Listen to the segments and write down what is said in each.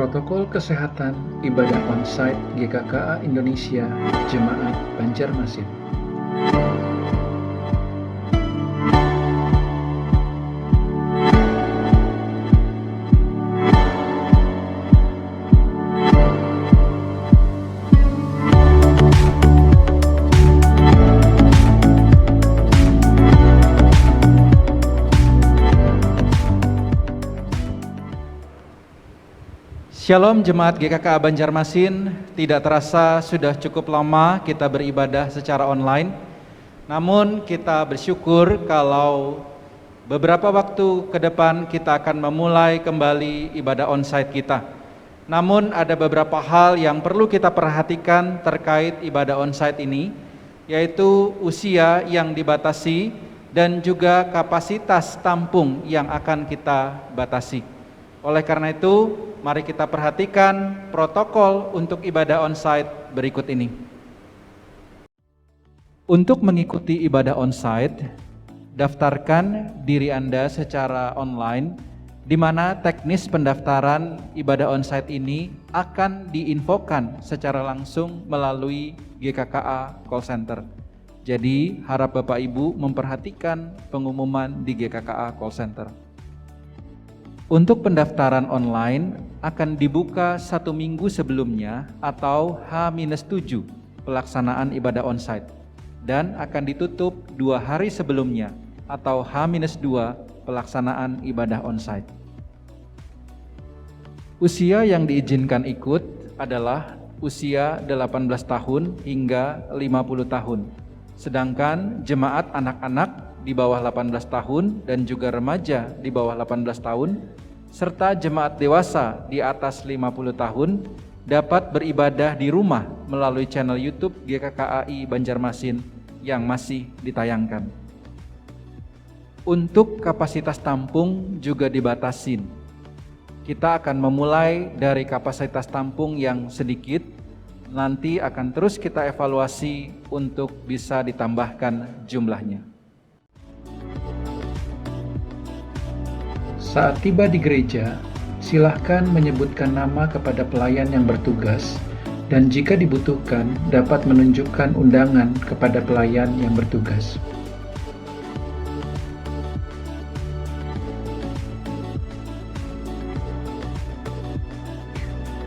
Protokol Kesehatan Ibadah Onsite GKKA Indonesia Jemaat Banjarmasin. Shalom Jemaat GKKA Banjarmasin, tidak terasa sudah cukup lama kita beribadah secara online. Namun kita bersyukur kalau beberapa waktu ke depan kita akan memulai kembali ibadah onsite kita. Namun ada beberapa hal yang perlu kita perhatikan terkait ibadah onsite ini, yaitu usia yang dibatasi dan juga kapasitas tampung yang akan kita batasi. Oleh karena itu, mari kita perhatikan protokol untuk ibadah onsite berikut ini. Untuk mengikuti ibadah onsite, daftarkan diri Anda secara online, di mana teknis pendaftaran ibadah onsite ini akan diinfokan secara langsung melalui GKKA Call Center. Jadi, harap Bapak Ibu memperhatikan pengumuman di GKKA Call Center. Untuk pendaftaran online akan dibuka 1 minggu sebelumnya atau H-7 pelaksanaan ibadah onsite dan akan ditutup 2 hari sebelumnya atau H-2 pelaksanaan ibadah onsite. Usia yang diizinkan ikut adalah usia 18 tahun hingga 50 tahun. Sedangkan jemaat anak-anak di bawah 18 tahun dan juga remaja di bawah 18 tahun serta jemaat dewasa di atas 50 tahun dapat beribadah di rumah melalui channel YouTube GKKAI Banjarmasin yang masih ditayangkan. Untuk kapasitas tampung juga dibatasin. Kita akan memulai dari kapasitas tampung yang sedikit, nanti akan terus kita evaluasi untuk bisa ditambahkan jumlahnya. Saat tiba di gereja, silahkan menyebutkan nama kepada pelayan yang bertugas dan jika dibutuhkan dapat menunjukkan undangan kepada pelayan yang bertugas.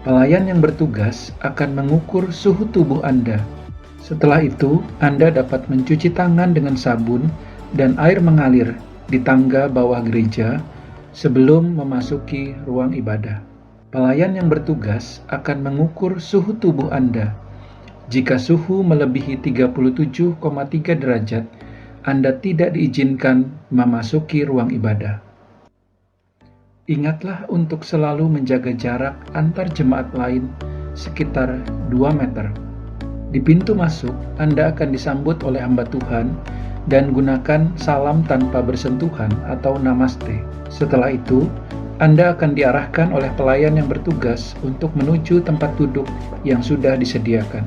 Pelayan yang bertugas akan mengukur suhu tubuh Anda. Setelah itu, Anda dapat mencuci tangan dengan sabun dan air mengalir di tangga bawah gereja sebelum memasuki ruang ibadah. Pelayan yang bertugas akan mengukur suhu tubuh Anda. Jika suhu melebihi 37,3 derajat, Anda tidak diizinkan memasuki ruang ibadah. Ingatlah untuk selalu menjaga jarak antar jemaat lain sekitar 2 meter. Di pintu masuk, Anda akan disambut oleh hamba Tuhan dan gunakan salam tanpa bersentuhan atau namaste. Setelah itu, Anda akan diarahkan oleh pelayan yang bertugas untuk menuju tempat duduk yang sudah disediakan.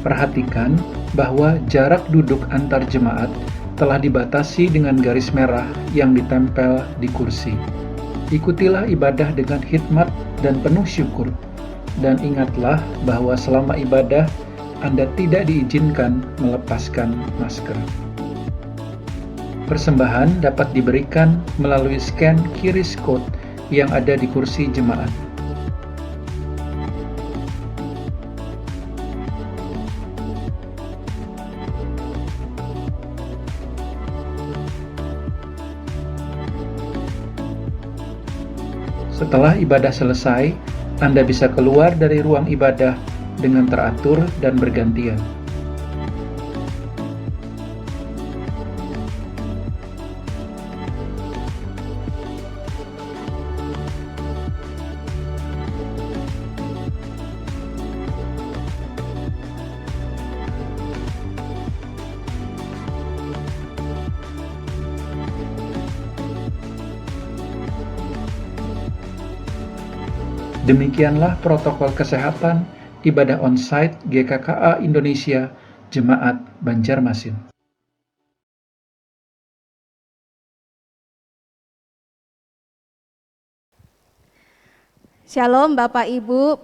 Perhatikan bahwa jarak duduk antar jemaat telah dibatasi dengan garis merah yang ditempel di kursi. Ikutilah ibadah dengan hikmat dan penuh syukur, dan ingatlah bahwa selama ibadah Anda tidak diizinkan melepaskan masker. Persembahan dapat diberikan melalui scan QRIS code yang ada di kursi jemaat. Setelah ibadah selesai, Anda bisa keluar dari ruang ibadah dengan teratur dan bergantian. Demikianlah protokol kesehatan ibadah onsite GKKA Indonesia Jemaat Banjarmasin. Shalom Bapak Ibu,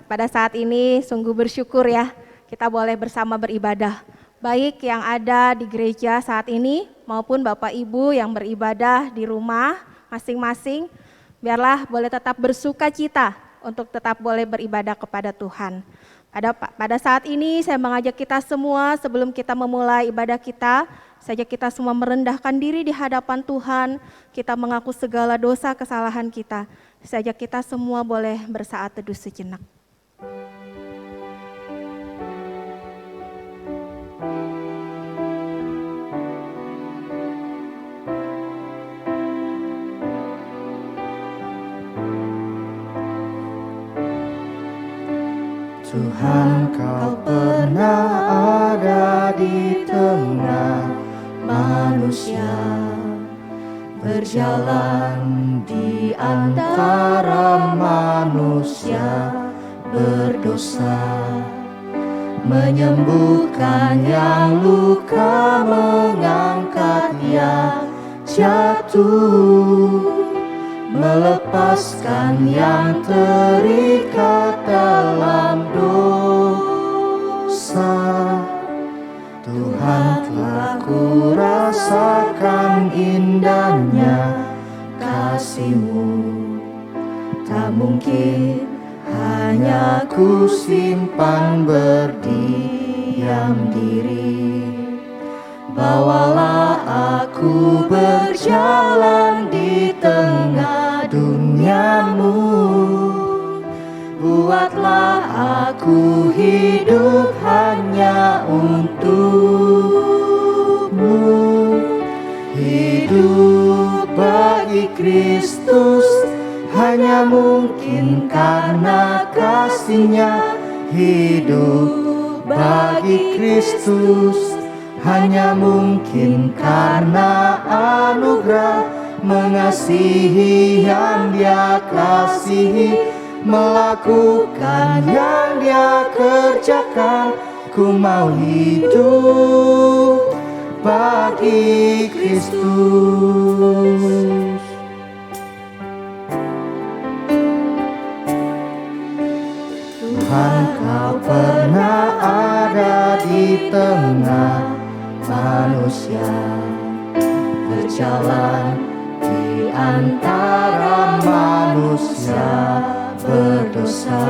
pada saat ini sungguh bersyukur ya kita boleh bersama beribadah. Baik yang ada di gereja saat ini maupun Bapak Ibu yang beribadah di rumah masing-masing, biarlah boleh tetap bersuka cita untuk tetap boleh beribadah kepada Tuhan. Pada saat ini saya mengajak kita semua sebelum kita memulai ibadah kita, saja kita semua merendahkan diri di hadapan Tuhan, kita mengaku segala dosa kesalahan kita. Saja kita semua boleh bersaat teduh sejenak. Tuhan, Kau pernah ada di tengah manusia, berjalan di antara manusia berdosa, menyembuhkan yang luka, mengangkat yang jatuh, melepaskan yang terikat dalam dosa. Tuhan, telah ku rasakan indahnya kasih-Mu, tak mungkin hanya ku simpan berdiam diri. Bawalah aku berjalan di tengah duniamu, buatlah aku hidup hanya untuk-Mu. Hidup bagi Kristus hanya mungkin karena kasih-Nya. Hidup bagi Kristus hanya mungkin karena anugerah, mengasihi yang Dia kasihi, melakukan yang Dia kerjakan. Ku mau hidup bagi Kristus. Tuhan, Kau pernah ada di tengah manusia, berjalan di antara manusia berdosa,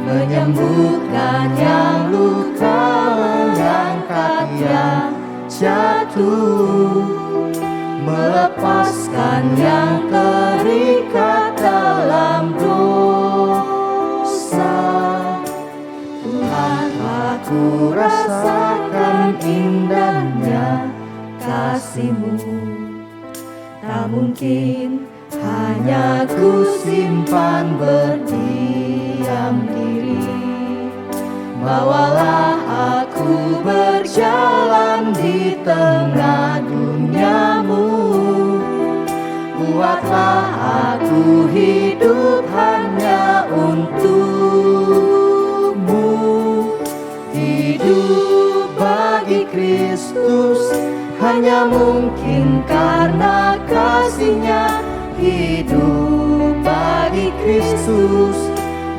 menyembuhkan yang luka, mengangkat yang jatuh, melepaskan yang terikat dalam dosa. Tuhan, aku rasakan indahnya kasih-Mu, tak mungkin hanya ku simpan berdiam diri. Bawalah aku berjalan di tengah duniamu, buatlah aku hidup hanya untuk-Mu. Hidup bagi Kristus hanya mungkin karena kasih-Nya. Hidup bagi Kristus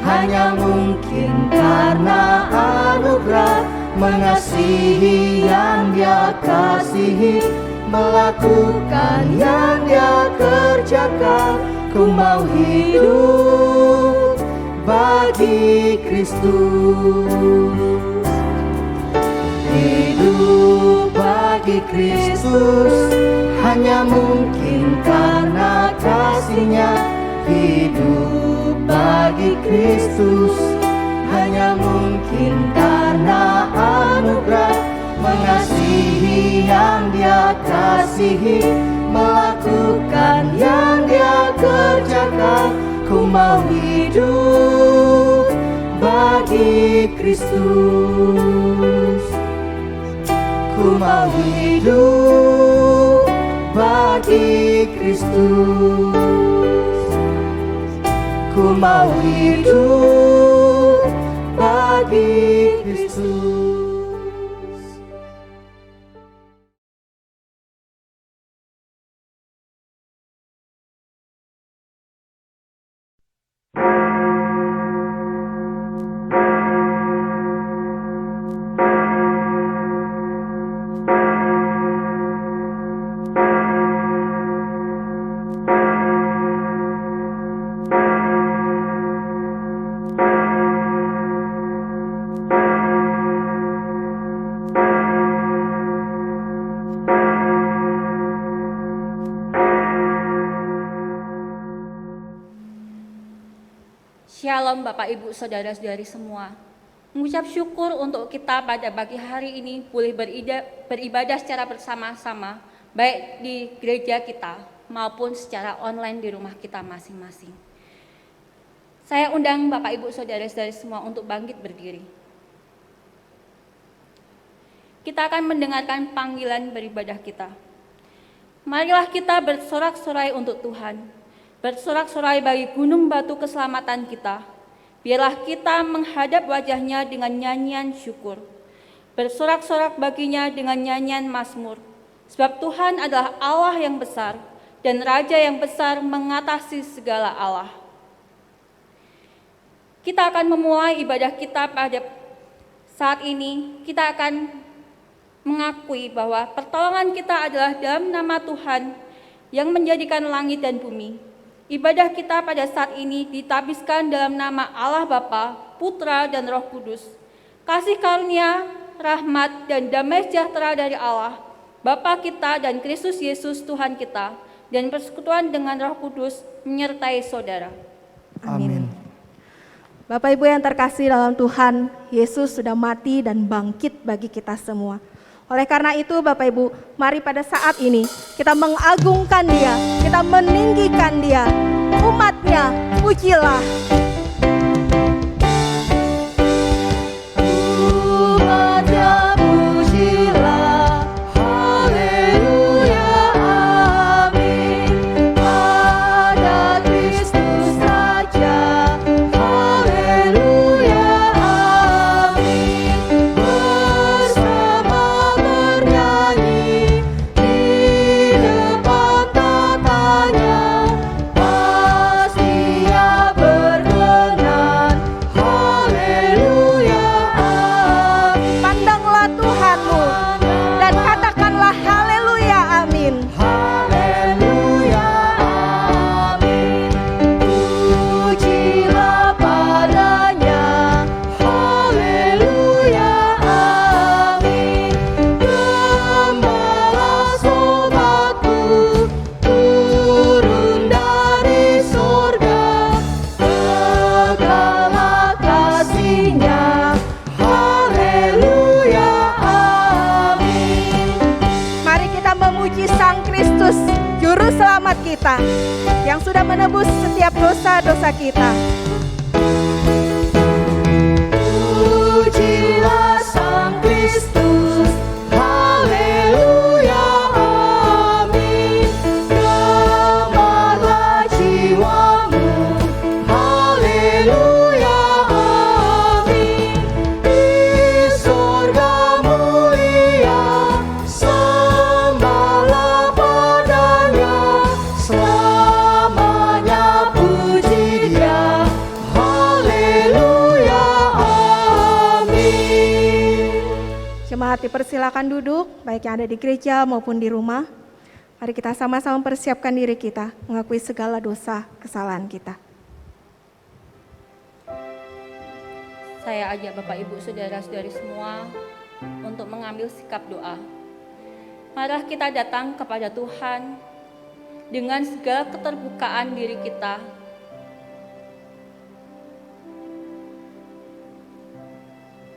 hanya mungkin karena anugerah, mengasihi yang Dia kasihi, melakukan yang Dia kerjakan. Ku mau hidup bagi Kristus. Hidup bagi Kristus hanya mungkin karena kasih-Nya. Hidup bagi Kristus hanya mungkin karena anugerah, mengasihi yang Dia kasihi, melakukan yang Dia kerjakan. Ku mau hidup bagi Kristus. Ku mau hidup bagi Kristus. mau hidup bagi Kristus. Shalom Bapak Ibu Saudara-saudari semua. Mengucap syukur untuk kita pada pagi hari ini boleh beribadah secara bersama-sama, baik di gereja kita maupun secara online di rumah kita masing-masing. Saya undang Bapak Ibu Saudara-saudari semua untuk bangkit berdiri. Kita akan mendengarkan panggilan beribadah kita. Marilah kita bersorak-sorai untuk Tuhan. Bersorak-sorai bagi gunung batu keselamatan kita. Biarlah kita menghadap wajahnya dengan nyanyian syukur. Bersorak-sorak baginya dengan nyanyian mazmur. Sebab Tuhan adalah Allah yang besar dan Raja yang besar mengatasi segala Allah. Kita akan memulai ibadah kita pada saat ini. Kita akan mengakui bahwa pertolongan kita adalah dalam nama Tuhan yang menjadikan langit dan bumi. Ibadah kita pada saat ini ditabiskan dalam nama Allah Bapa, Putra, dan Roh Kudus. Kasih karunia, rahmat, dan damai sejahtera dari Allah, Bapa kita dan Kristus Yesus Tuhan kita, dan persekutuan dengan Roh Kudus menyertai saudara. Amin. Bapak Ibu yang terkasih dalam Tuhan, Yesus sudah mati dan bangkit bagi kita semua. Oleh karena itu Bapak Ibu, mari pada saat ini kita mengagungkan Dia, kita meninggikan Dia. Umatnya, pujilah. Umatnya pujilah, haleluya, amin. Pada Kristus Raja, haleluya, amin. Bersama bernyanyi di depan tatanya, pasti Ia berkenan, haleluya, amin. Pandanglah Tuhanmu dan katakanlah haleluya, amin. Haleluya, amin. Pujilah padanya, haleluya, amin. Gembala sobatku turun dari surga, segala kasih-Nya, haleluya, amin. Mari kita memuji Sang Kristus, Juru Selamat kita, yang sudah menebus setiap dosa-dosa kita. Pujilah Sang Kristus, haleluya, amin. Gemarlah jiwamu, haleluya, amin. Di surga mulia, sembahlah padanya, selamanya puji Dia, haleluya, amin. Jemaat dipersilakan duduk, baik yang ada di gereja maupun di rumah. Mari kita sama-sama persiapkan diri kita, mengakui segala dosa, kesalahan kita. Saya ajak Bapak Ibu Saudara-saudari semua untuk mengambil sikap doa. Marilah kita datang kepada Tuhan dengan segala keterbukaan diri kita.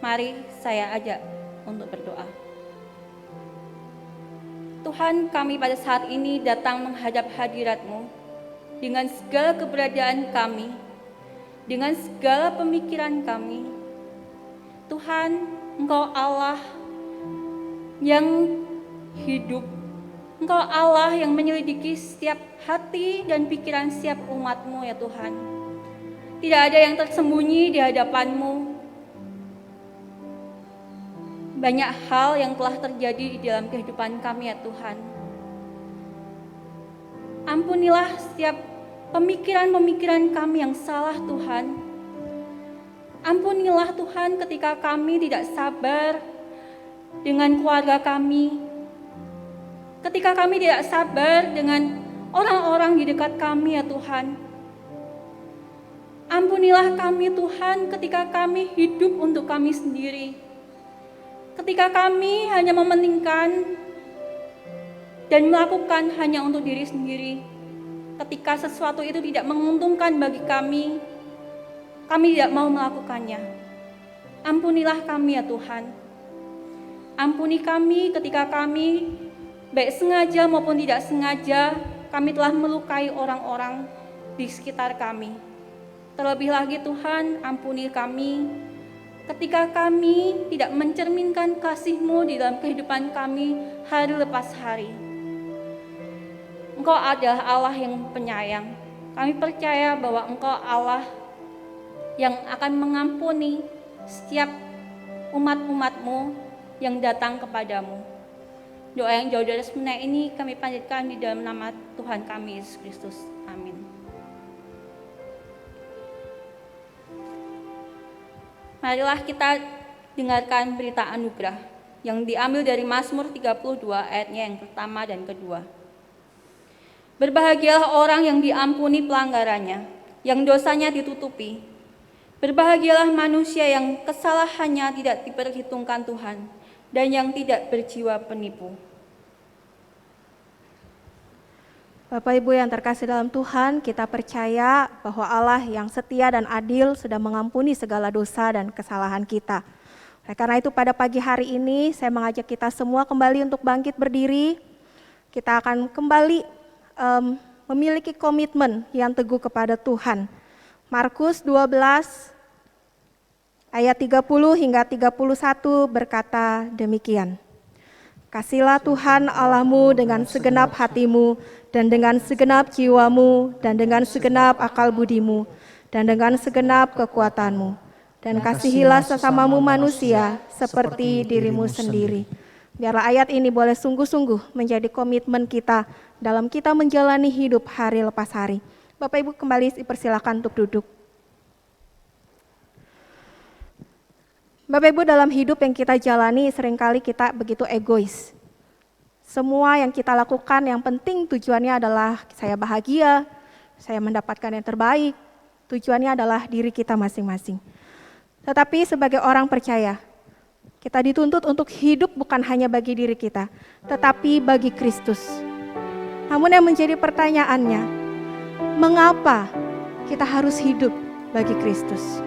Mari saya ajak untuk berdoa. Tuhan, kami pada saat ini datang menghadap hadirat-Mu dengan segala keberadaan kami, dengan segala pemikiran kami. Tuhan, Engkau Allah yang hidup, Engkau Allah yang menyelidiki setiap hati dan pikiran setiap umat-Mu ya Tuhan. Tidak ada yang tersembunyi di hadapan-Mu. Banyak hal yang telah terjadi di dalam kehidupan kami ya Tuhan. Ampunilah setiap pemikiran-pemikiran kami yang salah Tuhan. Ampunilah Tuhan ketika kami tidak sabar dengan keluarga kami. Ketika kami tidak sabar dengan orang-orang di dekat kami ya Tuhan. Ampunilah kami Tuhan ketika kami hidup untuk kami sendiri. Ketika kami hanya mementingkan dan melakukan hanya untuk diri sendiri. Ketika sesuatu itu tidak menguntungkan bagi kami tidak mau melakukannya. Ampunilah kami ya Tuhan. Ampuni kami ketika kami baik sengaja maupun tidak sengaja kami telah melukai orang-orang di sekitar kami. Terlebih lagi Tuhan, ampuni kami ketika kami tidak mencerminkan kasih-Mu di dalam kehidupan kami hari lepas hari. Engkau adalah Allah yang penyayang. Kami percaya bahwa Engkau Allah yang akan mengampuni setiap umat-umat-Mu yang datang kepadamu. Doa yang jauh dari sempurna ini kami panjatkan di dalam nama Tuhan kami Yesus Kristus. Amin. Marilah kita dengarkan berita anugerah yang diambil dari Mazmur 32 ayatnya yang pertama dan kedua. Berbahagialah orang yang diampuni pelanggarannya, yang dosanya ditutupi. Berbahagialah manusia yang kesalahannya tidak diperhitungkan Tuhan dan yang tidak berjiwa penipu. Bapak Ibu yang terkasih dalam Tuhan, kita percaya bahwa Allah yang setia dan adil sudah mengampuni segala dosa dan kesalahan kita. Oleh karena itu pada pagi hari ini saya mengajak kita semua kembali untuk bangkit berdiri. Kita akan kembali memiliki komitmen yang teguh kepada Tuhan. Markus 12 ayat 30 hingga 31 berkata demikian. Kasihlah Tuhan Allahmu dengan segenap hatimu, dan dengan segenap jiwamu, dan dengan segenap akal budimu, dan dengan segenap kekuatanmu. Dan kasihilah sesamamu manusia seperti dirimu sendiri. Biarlah ayat ini boleh sungguh-sungguh menjadi komitmen kita dalam kita menjalani hidup hari lepas hari. Bapak Ibu kembali dipersilakan untuk duduk. Bapak Ibu, dalam hidup yang kita jalani seringkali kita begitu egois. Semua yang kita lakukan yang penting tujuannya adalah saya bahagia, saya mendapatkan yang terbaik. Tujuannya adalah diri kita masing-masing. Tetapi sebagai orang percaya, kita dituntut untuk hidup bukan hanya bagi diri kita, tetapi bagi Kristus. Namun yang menjadi pertanyaannya, mengapa kita harus hidup bagi Kristus?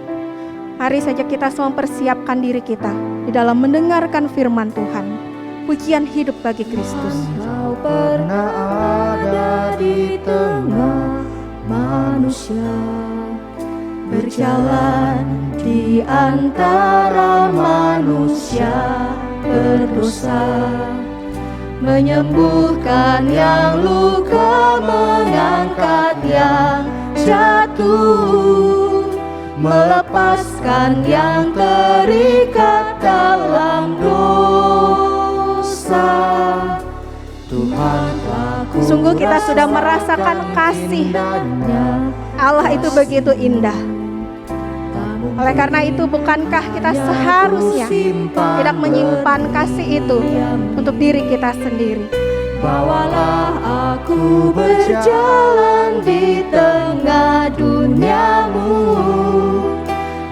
Mari saja kita semua mempersiapkan diri kita di dalam mendengarkan firman Tuhan. Pujian hidup bagi Kristus. Kau pernah ada di tengah manusia, berjalan di antara manusia berdosa, menyembuhkan yang luka, mengangkat yang jatuh, melepaskan yang terikat dalam dosa. Tuhan lakukan. Sungguh kita sudah merasakan kasih Allah itu begitu indah. Oleh karena itu bukankah kita seharusnya tidak menyimpan kasih itu untuk diri kita sendiri? Bawalah aku berjalan di tengah duniamu,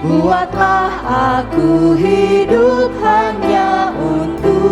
buatlah aku hidup hanya untukmu.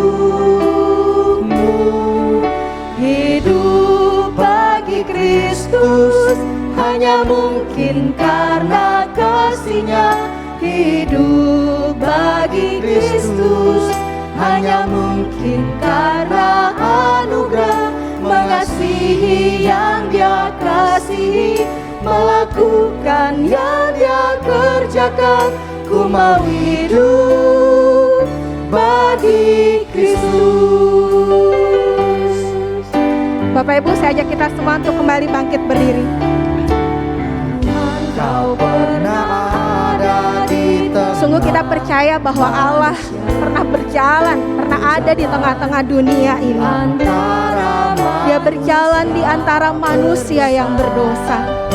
Hidup bagi Kristus hanya mungkin karena kasih-Nya. Hidup bagi Kristus hanya mungkin karena anugerah, mengasihi yang Dia kasihi, melakukan yang Dia kerjakan. Ku mau hidup bagi Kristus. Bapak Ibu, saya ajak kita semua untuk kembali bangkit berdiri. Kau pernah Sungguh kita percaya bahwa Allah pernah berjalan, pernah ada di tengah-tengah dunia ini. Dia berjalan di antara manusia yang berdosa.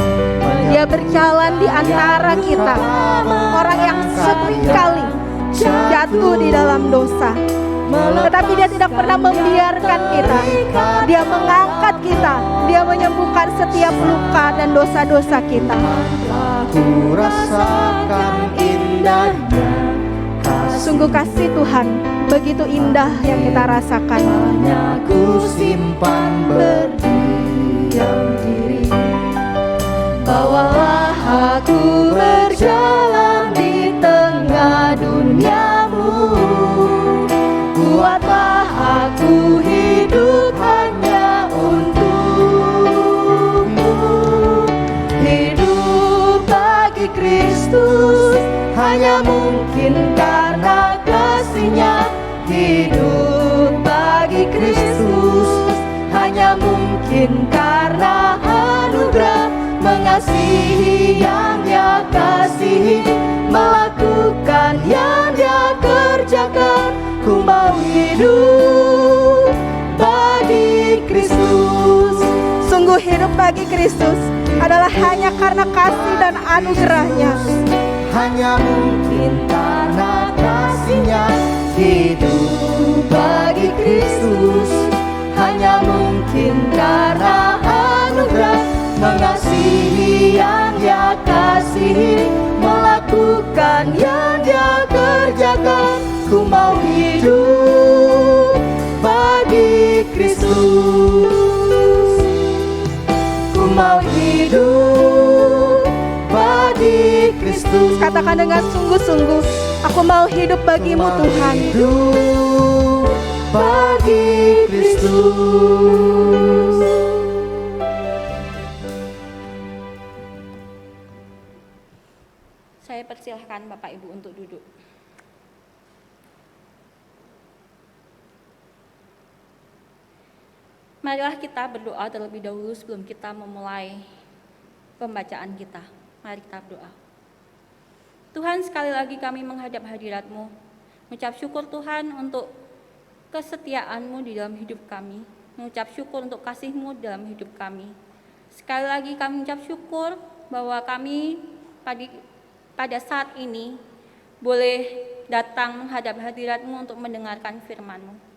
Dia berjalan di antara kita, orang yang seringkali jatuh di dalam dosa. Tetapi dia tidak pernah membiarkan kita. Dia mengangkat kita. Dia menyembuhkan setiap luka dan dosa-dosa kita. Ku rasakan indahnya kasih. Sungguh kasih Tuhan begitu indah yang kita rasakan. Hanya ku simpan berdiam diri. Bawalah aku berjalan di tengah duniamu. Buatlah aku hidup hanya untukmu. Hidup bagi Kristus hanya mungkin karena kasih-Nya. Hidup bagi Kristus hanya mungkin karena anugerah. Mengasihi yang Dia kasihi, melakukan yang Dia kerjakan. Ku mau hidup bagi Kristus. Sungguh hidup bagi Kristus adalah hanya karena kasih dan anugerah-Nya. Hanya mungkin karena kasih-Nya. Hidup bagi Kristus hanya mungkin karena anugerah. Mengasihi yang Dia kasihi, melakukan yang Dia kerjakan. Ku mau hidup bagi Kristus. Ku mau hidup bagi Kristus. Katakan dengan sungguh-sungguh, aku mau hidup bagimu Tuhan. Hidup bagi Kristus. Saya persilahkan Bapak Ibu untuk duduk. Marilah kita berdoa terlebih dahulu sebelum kita memulai pembacaan kita. Mari kita berdoa. Tuhan, sekali lagi kami menghadap hadirat-Mu, mengucap syukur Tuhan untuk kesetiaan-Mu di dalam hidup kami, mengucap syukur untuk kasih-Mu dalam hidup kami. Sekali lagi kami mengucap syukur bahwa kami pada saat ini boleh datang menghadap hadirat-Mu untuk mendengarkan firman-Mu.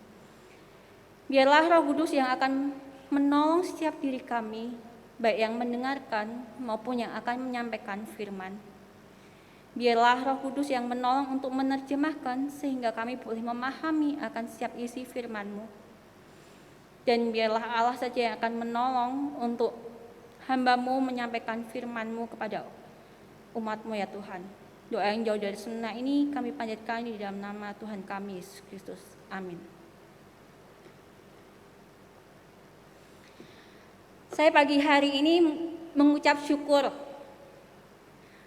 Biarlah Roh Kudus yang akan menolong setiap diri kami, baik yang mendengarkan maupun yang akan menyampaikan firman. Biarlah Roh Kudus yang menolong untuk menerjemahkan sehingga kami boleh memahami akan setiap isi firman-Mu. Dan biarlah Allah saja yang akan menolong untuk hamba-Mu menyampaikan firman-Mu kepada umat-Mu ya Tuhan. Doa yang jauh dari sana ini kami panjatkan di dalam nama Tuhan kami Yesus Kristus. Amin. Saya pagi hari ini mengucap syukur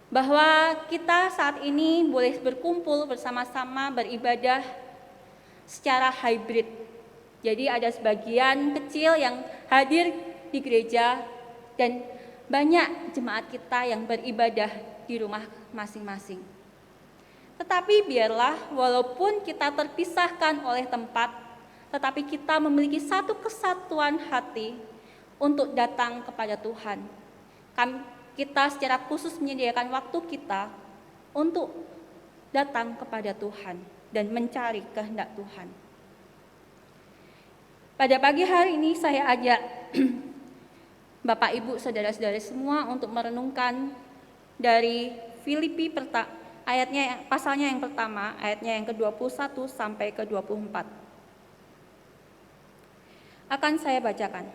bahwa kita saat ini boleh berkumpul bersama-sama beribadah secara hybrid. Jadi ada sebagian kecil yang hadir di gereja dan banyak jemaat kita yang beribadah di rumah masing-masing. Tetapi biarlah walaupun kita terpisahkan oleh tempat, tetapi kita memiliki satu kesatuan hati untuk datang kepada Tuhan. Kita secara khusus menyediakan waktu kita untuk datang kepada Tuhan dan mencari kehendak Tuhan. Pada pagi hari ini saya ajak Bapak Ibu saudara-saudara semua untuk merenungkan dari Filipi pasalnya yang pertama, ayatnya yang ke-21 sampai ke-24. Akan saya bacakan.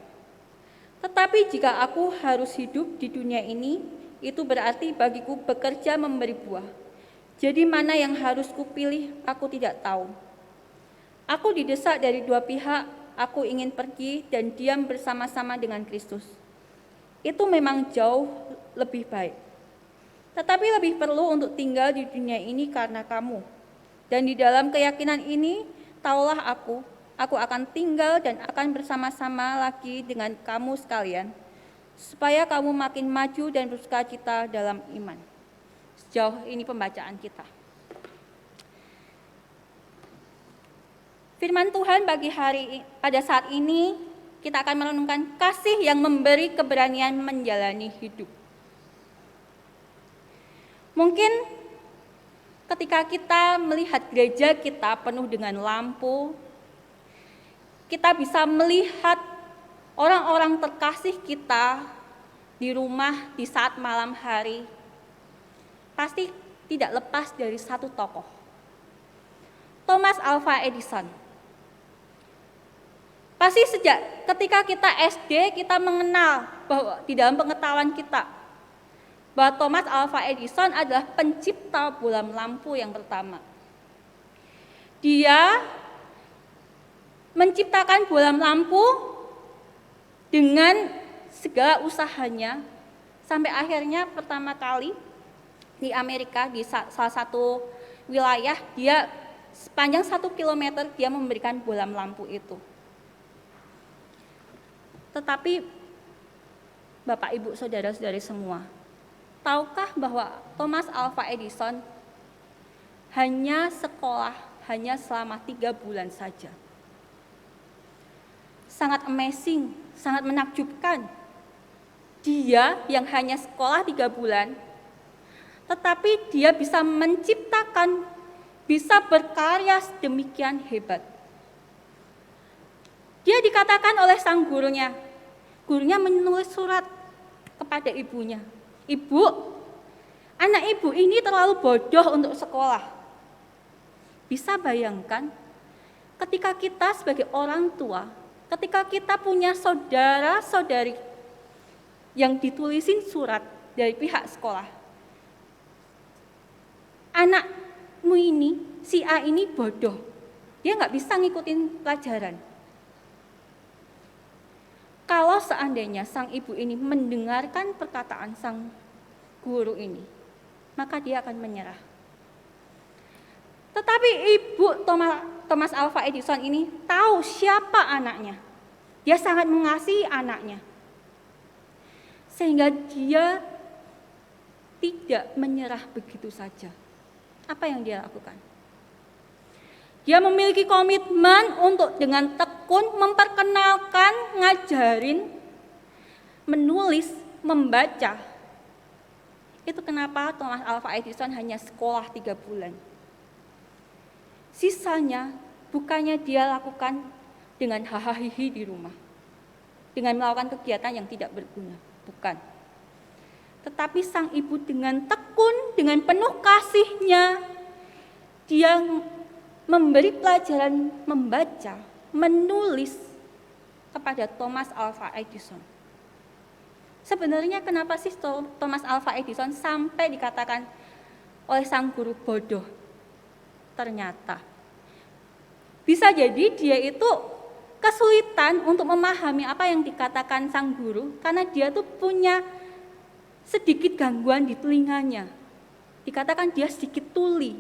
Tetapi jika aku harus hidup di dunia ini, itu berarti bagiku bekerja memberi buah. Jadi mana yang harus kupilih, aku tidak tahu. Aku didesak dari dua pihak, aku ingin pergi dan diam bersama-sama dengan Kristus. Itu memang jauh lebih baik. Tetapi lebih perlu untuk tinggal di dunia ini karena kamu. Dan di dalam keyakinan ini, taulah aku akan tinggal dan akan bersama-sama lagi dengan kamu sekalian, supaya kamu makin maju dan bersukacita dalam iman. Sejauh ini pembacaan kita. Firman Tuhan pada saat ini kita akan merenungkan kasih yang memberi keberanian menjalani hidup. Mungkin ketika kita melihat gereja kita penuh dengan lampu, kita bisa melihat orang-orang terkasih kita di rumah di saat malam hari, pasti tidak lepas dari satu tokoh, Thomas Alva Edison. Pasti sejak ketika kita SD kita mengenal bahwa di dalam pengetahuan kita bahwa Thomas Alva Edison adalah pencipta bohlam lampu yang pertama. Dia menciptakan bohlam lampu dengan segala usahanya sampai akhirnya pertama kali di Amerika di salah satu wilayah dia sepanjang 1 kilometer dia memberikan bohlam lampu itu. Tetapi Bapak, Ibu, Saudara-saudari semua, tahukah bahwa Thomas Alva Edison hanya sekolah hanya selama 3 bulan saja? Sangat amazing, sangat menakjubkan. Dia yang hanya sekolah 3 bulan, tetapi dia bisa menciptakan, bisa berkarya sedemikian hebat. Dia dikatakan oleh sang gurunya menulis surat kepada ibunya, "Ibu, anak ibu ini terlalu bodoh untuk sekolah." Bisa bayangkan ketika kita sebagai orang tua, ketika kita punya saudara-saudari yang ditulisin surat dari pihak sekolah, anakmu ini, si A ini bodoh, dia nggak bisa ngikutin pelajaran. Kalau seandainya sang ibu ini mendengarkan perkataan sang guru ini, maka dia akan menyerah. Tetapi ibu Thomas Alva Edison ini tahu siapa anaknya. Dia sangat mengasihi anaknya. Sehingga dia tidak menyerah begitu saja. Apa yang dia lakukan? Dia memiliki komitmen untuk dengan tekun memperkenalkan, ngajarin, menulis, membaca. Itu kenapa Thomas Alva Edison hanya sekolah 3 bulan. Sisanya bukannya dia lakukan dengan hahaha di rumah, dengan melakukan kegiatan yang tidak berguna, bukan. Tetapi sang ibu dengan tekun, dengan penuh kasihnya, dia memberi pelajaran membaca, menulis kepada Thomas Alva Edison. Sebenarnya kenapa sih Thomas Alva Edison sampai dikatakan oleh sang guru bodoh? Ternyata bisa jadi dia itu kesulitan untuk memahami apa yang dikatakan sang guru karena dia tuh punya sedikit gangguan di telinganya. Dikatakan dia sedikit tuli.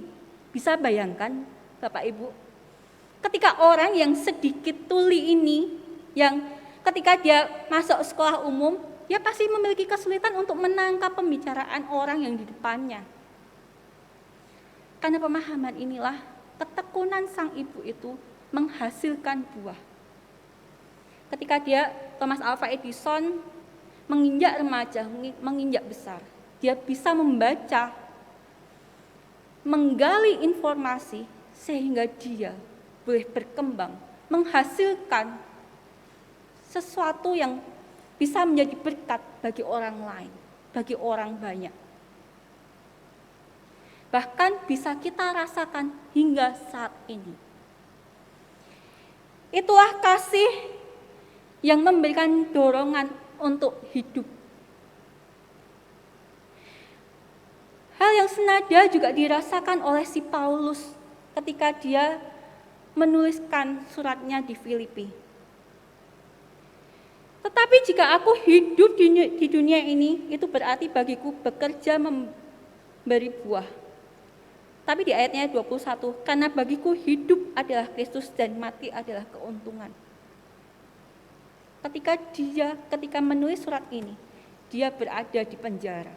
Bisa bayangkan Bapak Ibu, ketika orang yang sedikit tuli ini, yang ketika dia masuk sekolah umum, dia pasti memiliki kesulitan untuk menangkap pembicaraan orang yang di depannya. Karena pemahaman inilah, ketekunan sang ibu itu menghasilkan buah. Ketika Thomas Alva Edison menginjak remaja, menginjak besar, dia bisa membaca, menggali informasi, sehingga dia boleh berkembang, menghasilkan sesuatu yang bisa menjadi berkat bagi orang lain, bagi orang banyak. Bahkan bisa kita rasakan hingga saat ini. Itulah kasih yang memberikan dorongan untuk hidup. Hal yang senada juga dirasakan oleh si Paulus ketika dia menuliskan suratnya di Filipi. Tetapi jika aku hidup di dunia ini, itu berarti bagiku bekerja memberi buah. Tapi di ayatnya 21, karena bagiku hidup adalah Kristus dan mati adalah keuntungan. Ketika menulis surat ini, dia berada di penjara.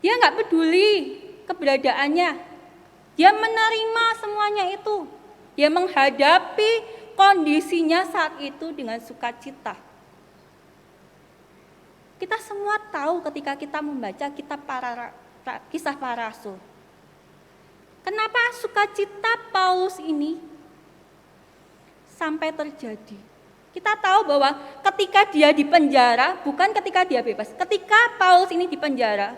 Dia nggak peduli keberadaannya. Dia menerima semuanya itu. Dia menghadapi kondisinya saat itu dengan sukacita. Kita semua tahu ketika kita membaca kitab Kisah Para Rasul. Kenapa sukacita Paulus ini sampai terjadi? Kita tahu bahwa ketika dia di penjara, bukan ketika dia bebas. Ketika Paulus ini di penjara,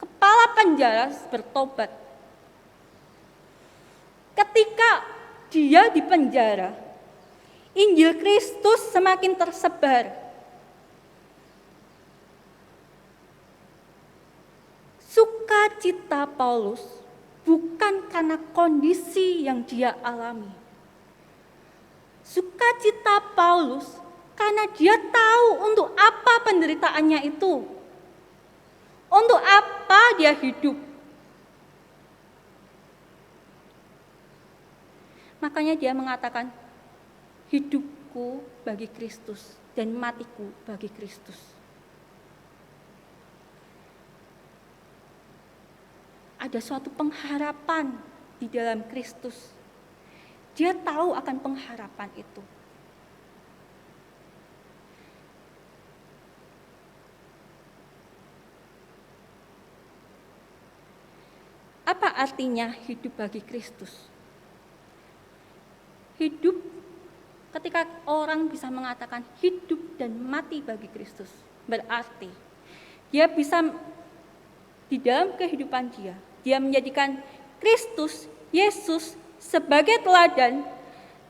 kepala penjara bertobat. Ketika dia di penjara, Injil Kristus semakin tersebar. Sukacita Paulus bukan karena kondisi yang dia alami. Sukacita Paulus karena dia tahu untuk apa penderitaannya itu. Untuk apa dia hidup. Makanya dia mengatakan, hidupku bagi Kristus dan matiku bagi Kristus. Ada suatu pengharapan di dalam Kristus. Dia tahu akan pengharapan itu. Apa artinya hidup bagi Kristus? Hidup, ketika orang bisa mengatakan hidup dan mati bagi Kristus, berarti dia bisa di dalam kehidupan dia menjadikan Kristus, Yesus sebagai teladan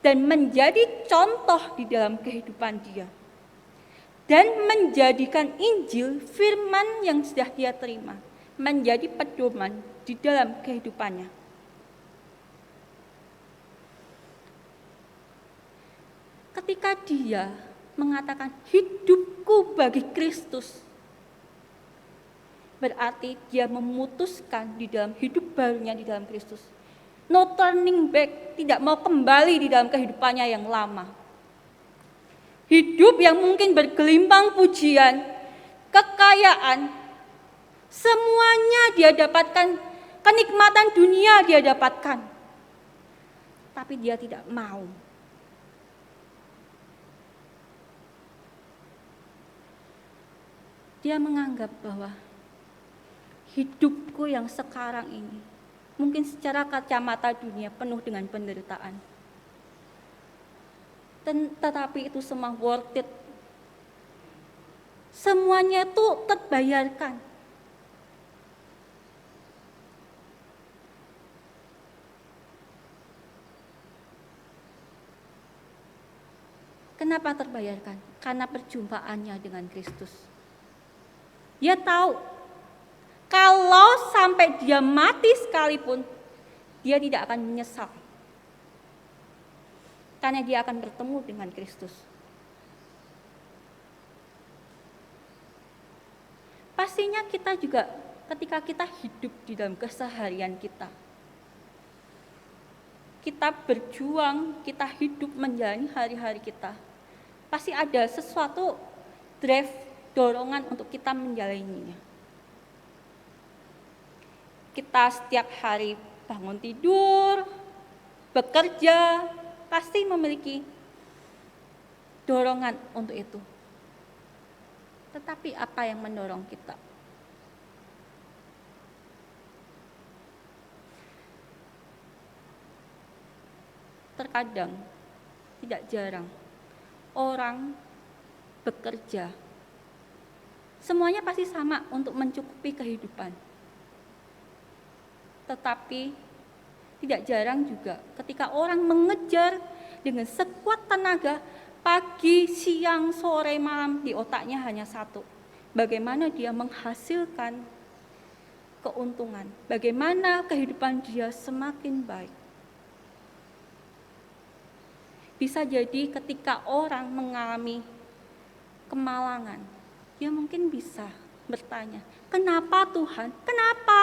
dan menjadi contoh di dalam kehidupan dia. Dan menjadikan Injil, firman yang sudah dia terima, menjadi pedoman di dalam kehidupannya. Ketika dia mengatakan hidupku bagi Kristus, berarti dia memutuskan di dalam hidup barunya di dalam Kristus. No turning back, tidak mau kembali di dalam kehidupannya yang lama. Hidup yang mungkin bergelimpang pujian, kekayaan, semuanya dia dapatkan, kenikmatan dunia dia dapatkan. Tapi dia tidak mau. Dia menganggap bahwa hidupku yang sekarang ini, mungkin secara kacamata dunia penuh dengan penderitaan. Tetapi itu semua worth it. Semuanya itu terbayarkan. Kenapa terbayarkan? Karena perjumpaannya dengan Kristus. Dia tahu, kalau sampai dia mati sekalipun, dia tidak akan menyesal. Karena dia akan bertemu dengan Kristus. Pastinya kita juga ketika kita hidup di dalam keseharian kita berjuang, kita hidup menjalani hari-hari kita, pasti ada sesuatu drive, dorongan untuk kita menjalaninya. Kita setiap hari bangun tidur, bekerja, pasti memiliki dorongan untuk itu. Tetapi apa yang mendorong kita? Terkadang, tidak jarang, orang bekerja. Semuanya pasti sama untuk mencukupi kehidupan. Tetapi tidak jarang juga ketika orang mengejar dengan sekuat tenaga, pagi, siang, sore, malam, di otaknya hanya satu. Bagaimana dia menghasilkan keuntungan, bagaimana kehidupan dia semakin baik. Bisa jadi ketika orang mengalami kemalangan, dia mungkin bisa bertanya, kenapa Tuhan? Kenapa?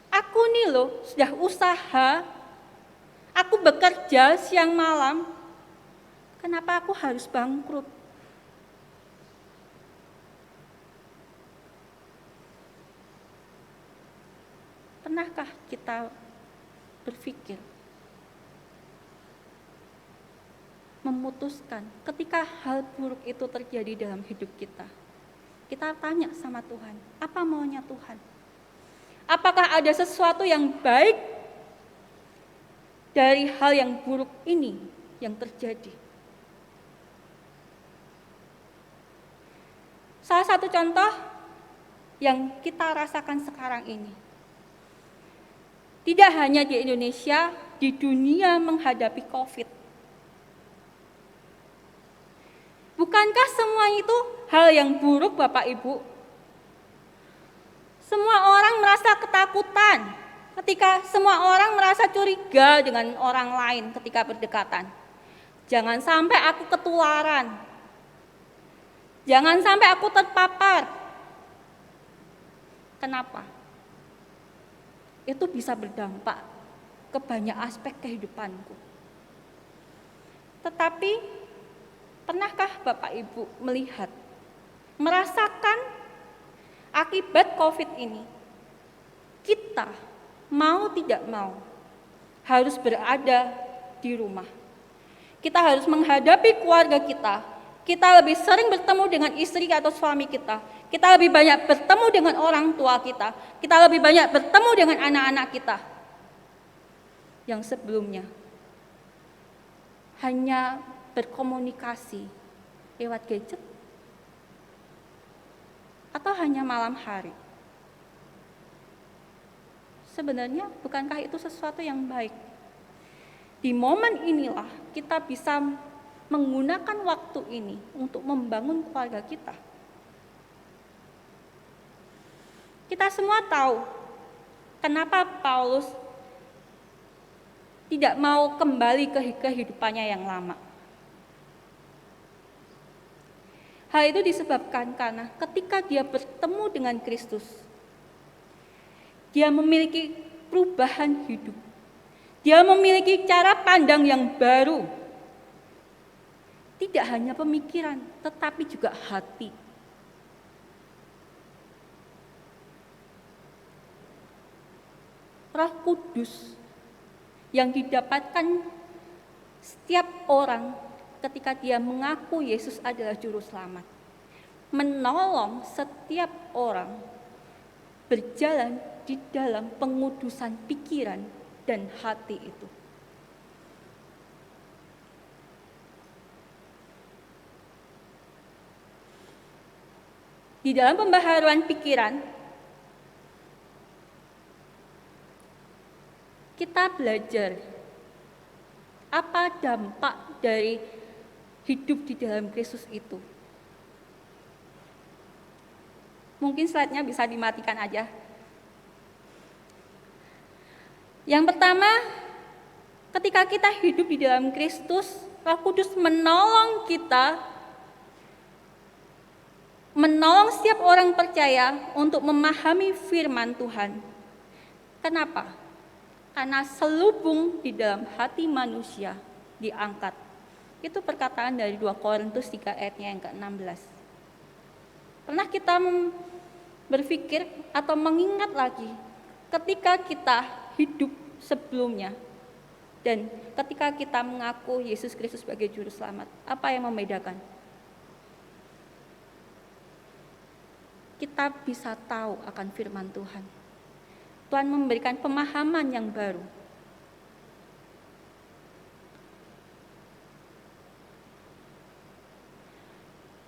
Aku nih loh sudah usaha, aku bekerja siang malam, kenapa aku harus bangkrut? Pernahkah kita berpikir, memutuskan ketika hal buruk itu terjadi dalam hidup kita? Kita tanya sama Tuhan, apa maunya Tuhan? Apakah ada sesuatu yang baik dari hal yang buruk ini yang terjadi? Salah satu contoh yang kita rasakan sekarang ini, tidak hanya di Indonesia, di dunia menghadapi COVID. Bukankah semua itu hal yang buruk, Bapak Ibu? Semua orang merasa ketakutan ketika semua orang merasa curiga dengan orang lain ketika berdekatan. Jangan sampai aku ketularan. Jangan sampai aku terpapar. Kenapa? Itu bisa berdampak ke banyak aspek kehidupanku. Tetapi, pernahkah Bapak Ibu melihat, merasakan akibat COVID ini? Kita mau tidak mau harus berada di rumah. Kita harus menghadapi keluarga kita. Kita lebih sering bertemu dengan istri atau suami kita. Kita lebih banyak bertemu dengan orang tua kita. Kita lebih banyak bertemu dengan anak-anak kita. Yang sebelumnya hanya berkomunikasi lewat gadget atau hanya malam hari. Sebenarnya bukankah itu sesuatu yang baik? Di momen inilah kita bisa menggunakan waktu ini untuk membangun keluarga kita. Kita semua tahu kenapa Paulus tidak mau kembali ke kehidupannya yang lama. Hal itu disebabkan karena ketika dia bertemu dengan Kristus, dia memiliki perubahan hidup. Dia memiliki cara pandang yang baru. Tidak hanya pemikiran, tetapi juga hati. Roh Kudus yang didapatkan setiap orang ketika dia mengaku Yesus adalah juru selamat, menolong setiap orang berjalan di dalam pengudusan pikiran dan hati itu. Di dalam pembaharuan pikiran, kita belajar apa dampak dari hidup di dalam Kristus itu. Mungkin slide-nya bisa dimatikan aja. Yang pertama, ketika kita hidup di dalam Kristus, Roh Kudus menolong kita, menolong setiap orang percaya untuk memahami firman Tuhan. Kenapa? Karena selubung di dalam hati manusia diangkat. Itu perkataan dari 2 Korintus 3 ayatnya yang ke-16. Pernah kita berpikir atau mengingat lagi ketika kita hidup sebelumnya dan ketika kita mengaku Yesus Kristus sebagai juru selamat, apa yang membedakan? Kita bisa tahu akan firman Tuhan. Tuhan memberikan pemahaman yang baru.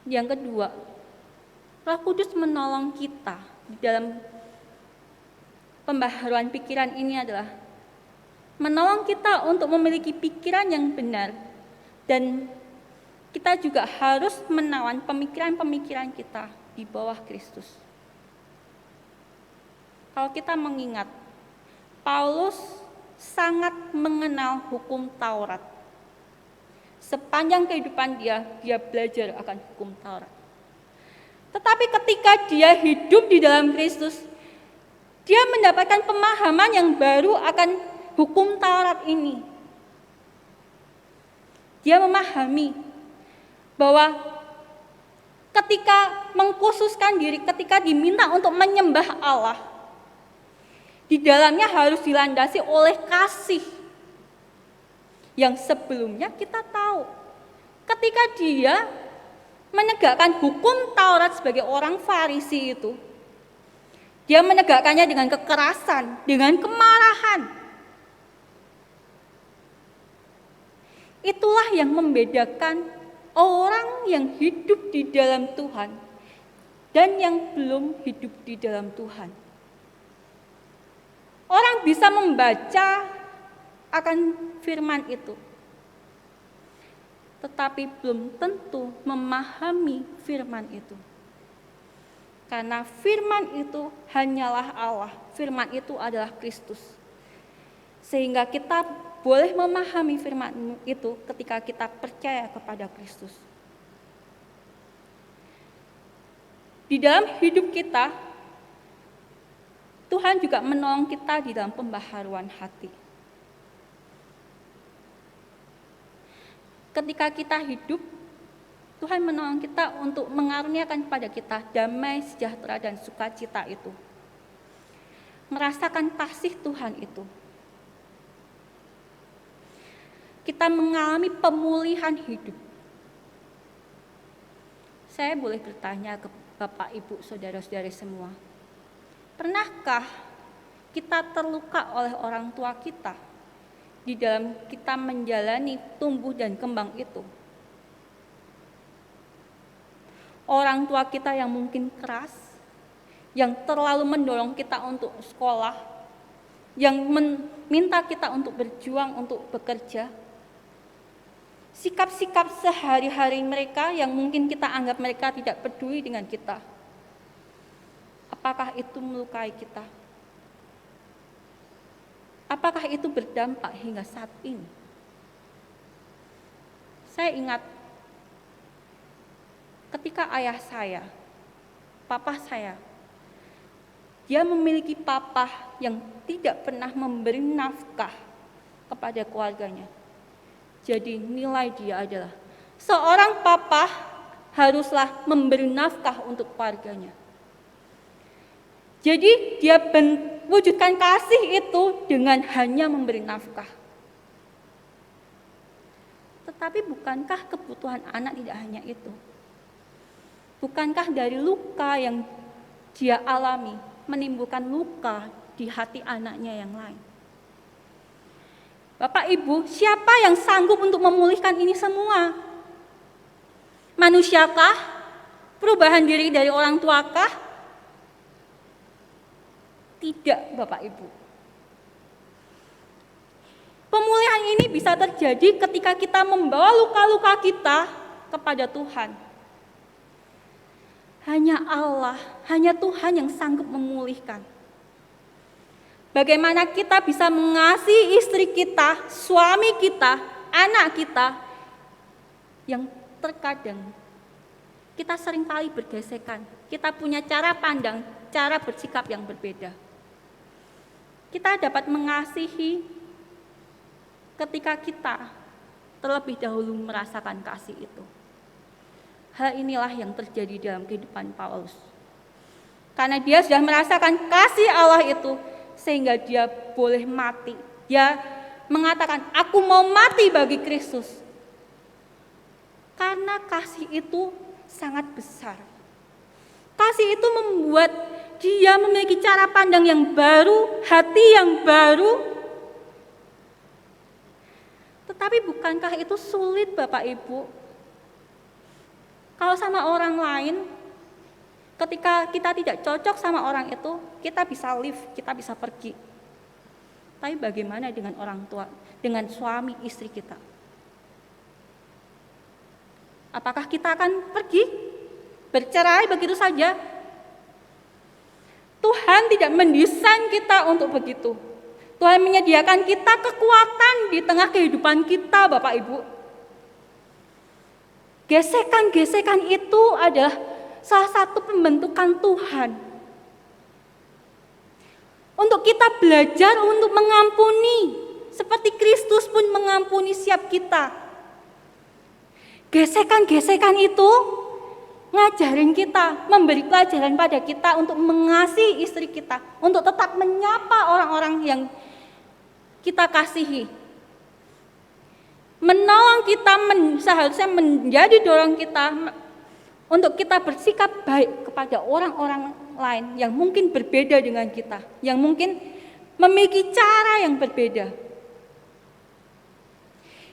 Yang kedua, Roh Kudus menolong kita di dalam pembaharuan pikiran ini adalah menolong kita untuk memiliki pikiran yang benar, dan kita juga harus menawan pemikiran-pemikiran kita di bawah Kristus. Kalau kita mengingat, Paulus sangat mengenal hukum Taurat. Sepanjang kehidupan dia belajar akan hukum Taurat. Tetapi ketika dia hidup di dalam Kristus, dia mendapatkan pemahaman yang baru akan hukum Taurat ini. Dia memahami bahwa ketika mengkhususkan diri, ketika diminta untuk menyembah Allah, Di dalamnya harus dilandasi oleh kasih. Yang sebelumnya kita tahu, ketika dia menegakkan hukum Taurat sebagai orang Farisi itu, dia menegakkannya dengan kekerasan, dengan kemarahan. Itulah yang membedakan orang yang hidup di dalam Tuhan dan yang belum hidup di dalam Tuhan. Orang bisa membaca akan firman itu, tetapi belum tentu memahami firman itu. Karena firman itu hanyalah Allah, firman itu adalah Kristus. Sehingga kita boleh memahami firman itu ketika kita percaya kepada Kristus. Di dalam hidup kita, Tuhan juga menolong kita di dalam pembaharuan hati. Ketika kita hidup, Tuhan menolong kita untuk mengaruniakan kepada kita damai, sejahtera, dan sukacita itu. Merasakan kasih Tuhan itu. Kita mengalami pemulihan hidup. Saya boleh bertanya ke Bapak, Ibu, saudara-saudari semua. Pernahkah kita terluka oleh orang tua kita di dalam kita menjalani tumbuh dan kembang itu? Orang tua kita yang mungkin keras, yang terlalu mendorong kita untuk sekolah, yang meminta kita untuk berjuang, untuk bekerja. Sikap-sikap sehari-hari mereka yang mungkin kita anggap mereka tidak peduli dengan kita. Apakah itu melukai kita? Apakah itu berdampak hingga saat ini? Saya ingat ketika ayah saya, papa saya, dia memiliki papa yang tidak pernah memberi nafkah kepada keluarganya. Jadi nilai dia adalah seorang papa haruslah memberi nafkah untuk keluarganya. Jadi dia wujudkan kasih itu dengan hanya memberi nafkah. Tetapi bukankah kebutuhan anak tidak hanya itu? Bukankah dari luka yang dia alami menimbulkan luka di hati anaknya yang lain? Bapak Ibu, siapa yang sanggup untuk memulihkan ini semua? Manusiakah? Perubahan diri dari orang tuakah? Tidak, Bapak Ibu. Pemulihan ini bisa terjadi ketika kita membawa luka-luka kita kepada Tuhan. Hanya Allah, hanya Tuhan yang sanggup memulihkan. Bagaimana kita bisa mengasihi istri kita, suami kita, anak kita, yang terkadang kita seringkali bergesekan. Kita punya cara pandang, cara bersikap yang berbeda. Kita dapat mengasihi ketika kita terlebih dahulu merasakan kasih itu. Hal inilah yang terjadi dalam kehidupan Paulus. Karena dia sudah merasakan kasih Allah itu, sehingga dia boleh mati. Dia mengatakan, aku mau mati bagi Kristus. Karena kasih itu sangat besar. Kasih itu membuat dia memiliki cara pandang yang baru, hati yang baru. Tetapi bukankah itu sulit, Bapak Ibu? Kalau sama orang lain, ketika kita tidak cocok sama orang itu, kita bisa leave, kita bisa pergi. Tapi bagaimana dengan orang tua, dengan suami istri kita? Apakah kita akan pergi, bercerai begitu saja? Tuhan tidak mendesain kita untuk begitu. Tuhan menyediakan kita kekuatan di tengah kehidupan kita, Bapak Ibu. Gesekan-gesekan itu adalah salah satu pembentukan Tuhan. Untuk kita belajar untuk mengampuni, seperti Kristus pun mengampuni setiap kita. Gesekan-gesekan itu ngajarin kita, memberi pelajaran pada kita untuk mengasihi istri kita, untuk tetap menyapa orang-orang yang kita kasihi. Menolong kita seharusnya menjadi dorong kita untuk kita bersikap baik kepada orang-orang lain yang mungkin berbeda dengan kita, yang mungkin memiliki cara yang berbeda.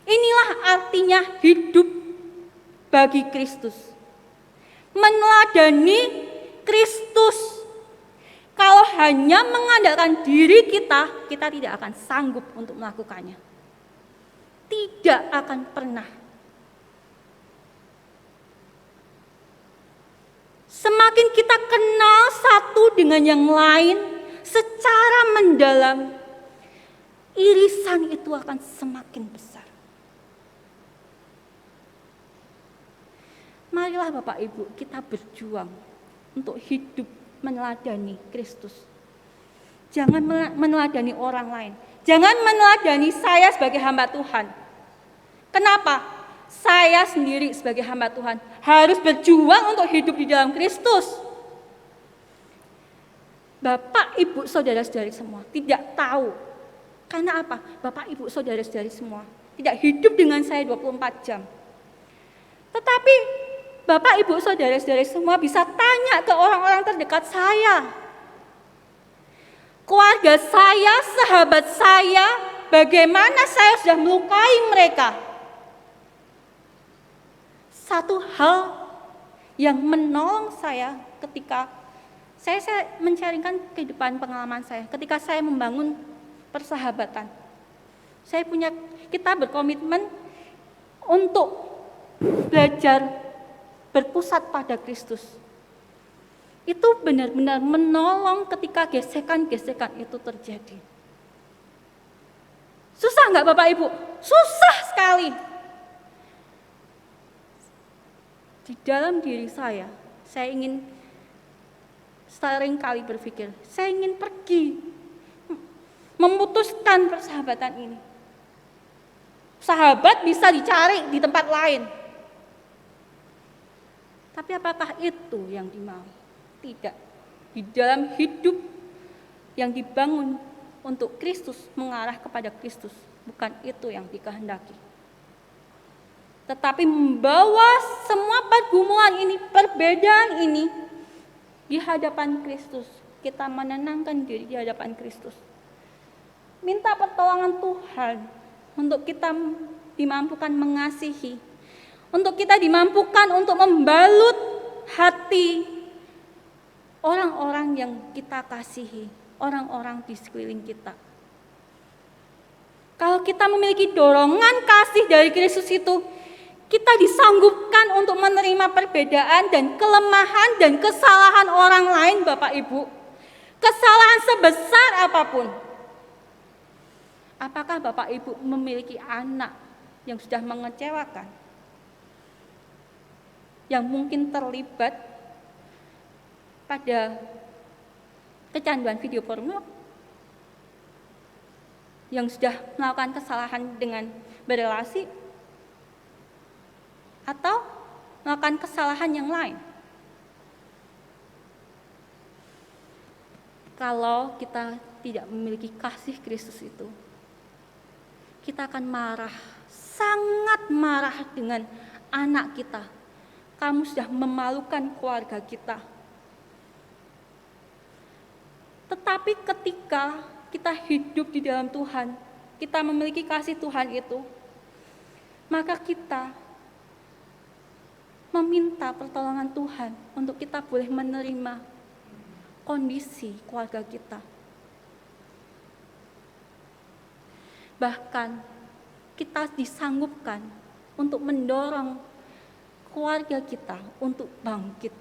Inilah artinya hidup bagi Kristus. Meneladani Kristus. Kalau hanya mengandalkan diri kita, kita tidak akan sanggup untuk melakukannya. Tidak akan pernah. Semakin kita kenal satu dengan yang lain secara mendalam, irisan itu akan semakin besar. Marilah Bapak Ibu, kita berjuang untuk hidup meneladani Kristus. Jangan meneladani orang lain. Jangan meneladani saya sebagai hamba Tuhan. Kenapa? Saya sendiri sebagai hamba Tuhan harus berjuang untuk hidup di dalam Kristus. Bapak, Ibu, saudara-saudari semua tidak tahu. Karena apa? Bapak, Ibu, saudara-saudari semua tidak hidup dengan saya 24 jam. Tetapi Bapak, Ibu, saudara-saudari semua bisa tanya ke orang-orang terdekat saya. Keluarga saya, sahabat saya, bagaimana saya sudah melukai mereka. Satu hal yang menolong saya ketika saya men-sharingkan kehidupan pengalaman saya, ketika saya membangun persahabatan. Kita berkomitmen untuk belajar berpusat pada Kristus. Itu benar-benar menolong ketika gesekan-gesekan itu terjadi. Susah nggak Bapak Ibu? Susah sekali. Di dalam diri saya ingin sering kali berpikir, saya ingin pergi, memutuskan persahabatan ini. Sahabat bisa dicari di tempat lain. Tapi apakah itu yang dimau? Tidak. Di dalam hidup yang dibangun untuk Kristus, mengarah kepada Kristus, bukan itu yang dikehendaki. Tetapi membawa semua pergumulan ini, perbedaan ini di hadapan Kristus. Kita menenangkan diri di hadapan Kristus. Minta pertolongan Tuhan untuk kita dimampukan mengasihi, untuk kita dimampukan untuk membalut hati orang-orang yang kita kasihi, orang-orang di sekeliling kita. Kalau kita memiliki dorongan kasih dari Kristus itu, kita disanggupkan untuk menerima perbedaan dan kelemahan dan kesalahan orang lain, Bapak Ibu. Kesalahan sebesar apapun. Apakah Bapak Ibu memiliki anak yang sudah mengecewakan? Yang mungkin terlibat pada kecanduan video porno, yang sudah melakukan kesalahan dengan berelasi, atau melakukan kesalahan yang lain. Kalau kita tidak memiliki kasih Kristus itu, kita akan marah, sangat marah dengan anak kita. Kamu sudah memalukan keluarga kita. Tetapi ketika kita hidup di dalam Tuhan, kita memiliki kasih Tuhan itu, maka kita meminta pertolongan Tuhan untuk kita boleh menerima kondisi keluarga kita. Bahkan kita disanggupkan untuk mendorong keluarga kita untuk bangkit.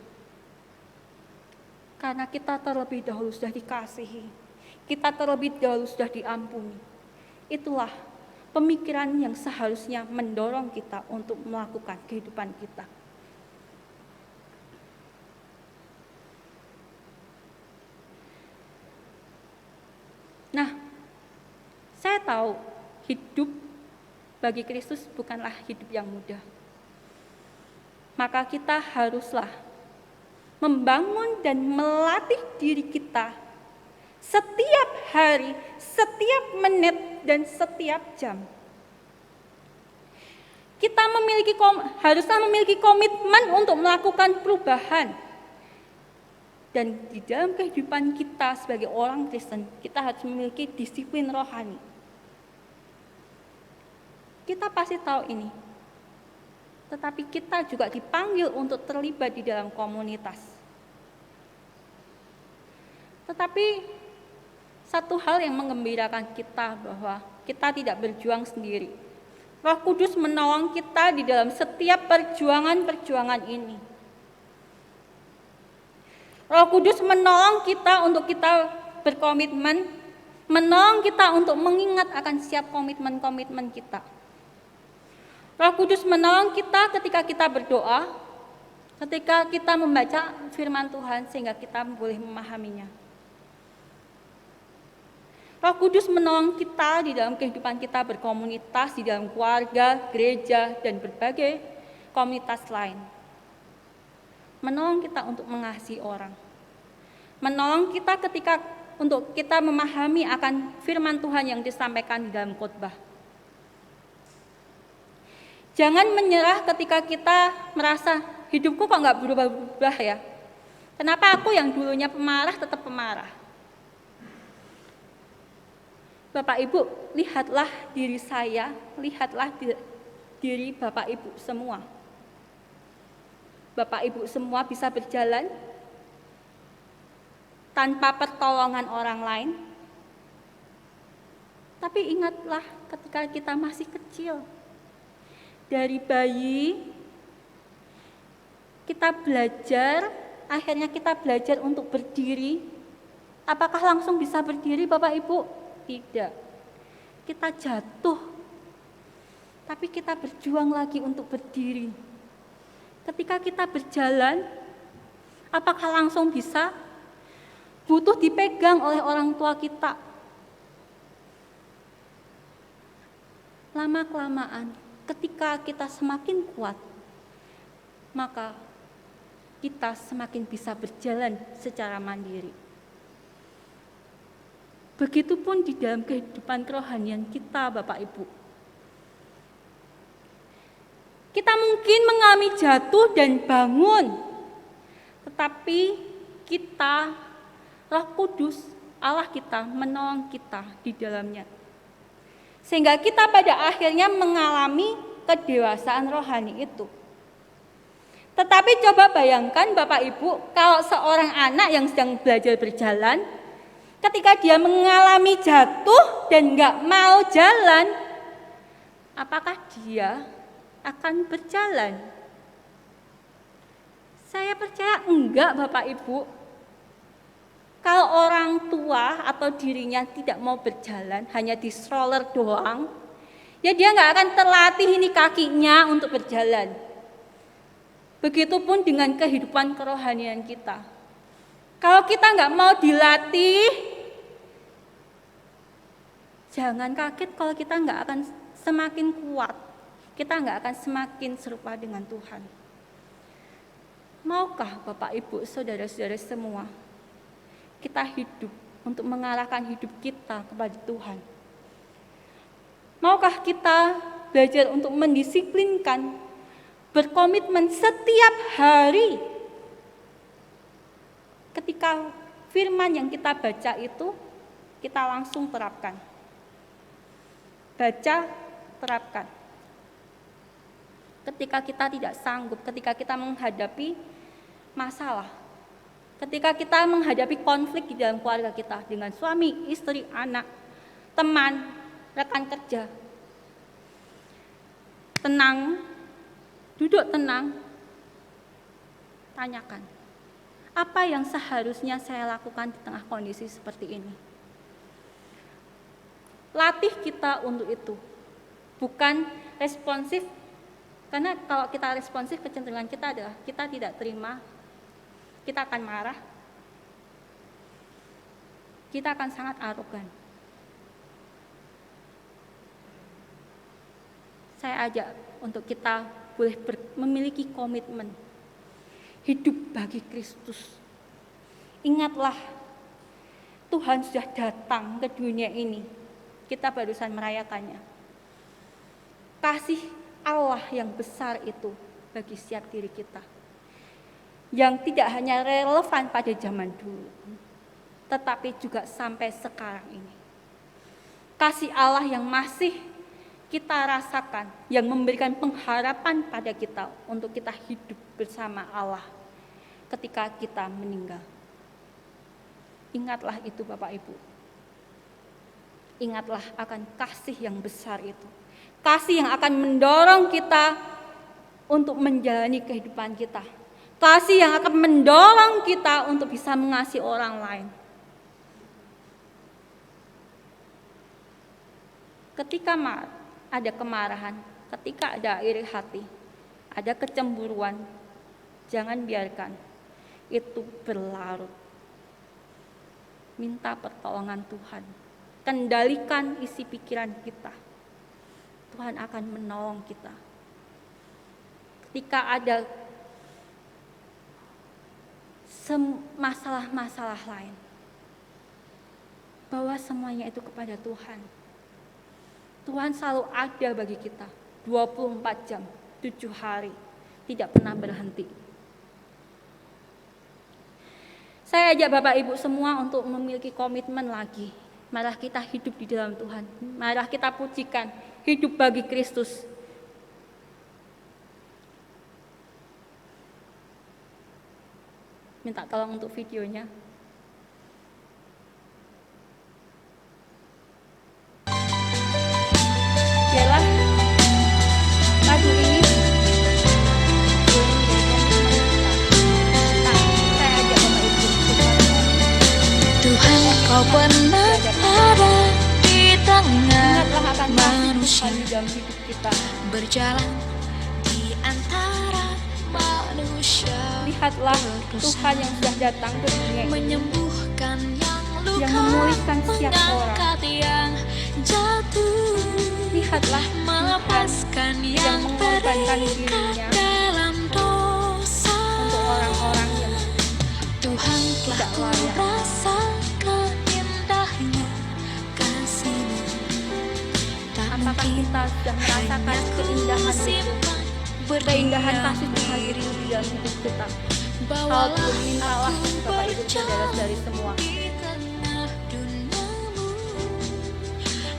Karena kita terlebih dahulu sudah dikasihi, kita terlebih dahulu sudah diampuni. Itulah pemikiran yang seharusnya mendorong kita untuk melakukan kehidupan kita. Nah, saya tahu hidup bagi Kristus bukanlah hidup yang mudah. Maka kita haruslah membangun dan melatih diri kita setiap hari, setiap menit, dan setiap jam. Kita haruslah memiliki komitmen untuk melakukan perubahan. Dan di dalam kehidupan kita sebagai orang Kristen, kita harus memiliki disiplin rohani. Kita pasti tahu ini. Tetapi kita juga dipanggil untuk terlibat di dalam komunitas. Tetapi satu hal yang menggembirakan kita bahwa kita tidak berjuang sendiri. Roh Kudus menolong kita di dalam setiap perjuangan-perjuangan ini. Roh Kudus menolong kita untuk kita berkomitmen, menolong kita untuk mengingat akan setiap komitmen-komitmen kita. Roh Kudus menolong kita ketika kita berdoa, ketika kita membaca firman Tuhan sehingga kita boleh memahaminya. Roh Kudus menolong kita di dalam kehidupan kita berkomunitas, di dalam keluarga, gereja, dan berbagai komunitas lain. Menolong kita untuk mengasihi orang. Menolong kita untuk kita memahami akan firman Tuhan yang disampaikan di dalam khotbah. Jangan menyerah ketika kita merasa hidupku kok nggak berubah-ubah ya. Kenapa aku yang dulunya pemarah tetap pemarah? Bapak Ibu, lihatlah diri saya, lihatlah diri Bapak Ibu semua. Bapak Ibu semua bisa berjalan tanpa pertolongan orang lain. Tapi ingatlah ketika kita masih kecil, dari bayi kita belajar, akhirnya kita belajar untuk berdiri. Apakah langsung bisa berdiri Bapak Ibu? Tidak. Kita jatuh, tapi kita berjuang lagi untuk berdiri. Ketika kita berjalan, apakah langsung bisa? Butuh dipegang oleh orang tua kita. Lama-kelamaan, ketika kita semakin kuat, maka kita semakin bisa berjalan secara mandiri. Begitupun di dalam kehidupan kerohanian kita, Bapak Ibu. Kita mungkin mengalami jatuh dan bangun, tetapi kita, Roh Kudus, Allah kita menolong kita di dalamnya. Sehingga kita pada akhirnya mengalami kedewasaan rohani itu. Tetapi coba bayangkan Bapak Ibu, kalau seorang anak yang sedang belajar berjalan, ketika dia mengalami jatuh dan nggak mau jalan, apakah dia akan berjalan? Saya percaya enggak Bapak Ibu. Kalau orang tua atau dirinya tidak mau berjalan, hanya di stroller doang, ya dia nggak akan terlatih ini kakinya untuk berjalan. Begitupun dengan kehidupan kerohanian kita. Kalau kita nggak mau dilatih, jangan kaget kalau kita nggak akan semakin kuat. Kita nggak akan semakin serupa dengan Tuhan. Maukah Bapak Ibu, saudara-saudara semua, kita hidup untuk mengarahkan hidup kita kepada Tuhan? Maukah kita belajar untuk mendisiplinkan, berkomitmen setiap hari? Ketika firman yang kita baca itu, kita langsung terapkan. Baca, terapkan. Ketika kita tidak sanggup, ketika kita menghadapi masalah, ketika kita menghadapi konflik di dalam keluarga kita dengan suami, istri, anak, teman, rekan kerja, tenang, duduk tenang, tanyakan, apa yang seharusnya saya lakukan di tengah kondisi seperti ini? Latih kita untuk itu, bukan responsif. Karena kalau kita responsif, kecenderungan kita adalah kita tidak terima, kita akan marah, kita akan sangat arogan. Saya ajak untuk kita boleh memiliki komitmen. hidup bagi Kristus. Ingatlah, Tuhan sudah datang ke dunia ini. Kita barusan merayakannya. Kasih Allah yang besar itu bagi setiap diri kita, yang tidak hanya relevan pada zaman dulu, tetapi juga sampai sekarang ini. Kasih Allah yang masih kita rasakan, yang memberikan pengharapan pada kita untuk kita hidup bersama Allah ketika kita meninggal. Ingatlah itu Bapak Ibu. Ingatlah akan kasih yang besar itu. Kasih yang akan mendorong kita untuk menjalani kehidupan kita. Kasih yang akan mendorong kita untuk bisa mengasihi orang lain. Ketika ada kemarahan, ketika ada iri hati, ada kecemburuan, jangan biarkan itu berlarut. Minta pertolongan Tuhan. Kendalikan isi pikiran kita. Tuhan akan menolong kita. Ketika ada masalah-masalah lain, bawa semuanya itu kepada Tuhan. Tuhan selalu ada bagi kita 24 jam, 7 hari, tidak pernah berhenti. Saya ajak Bapak Ibu semua untuk memiliki komitmen lagi. Marilah kita hidup di dalam Tuhan. Marilah kita pujikan, hidup bagi Kristus. Minta tolong untuk videonya. Biarlah lagu ini Tuhan, Kau pernah ada di tengah ingatlah akan manusia, Tuhan di dalam hidup kita. berjalan di antara manusia. Lihatlah Tuhan yang sudah datang ke dunia ini, Menyembuhkan yang luka, yang memulihkan setiap orang. mengangkat yang jatuh. Lihatlah Melepaskan yang yang mengorbankan terikat dirinya dalam dosa. untuk orang-orang yang Tuhan telah tidak ku layak. rasakan indahnya kasih-Mu. Tak Apakah mungkin kita sudah merasakan hanya ku keindahan itu, simpan keindahan berdiam kasih Tuhan itu diri. di dalam hidup kita? Kalau Bawalah belum, mintalah aku Bapak Ibu saudara-saudari semua. di tengah duniamu.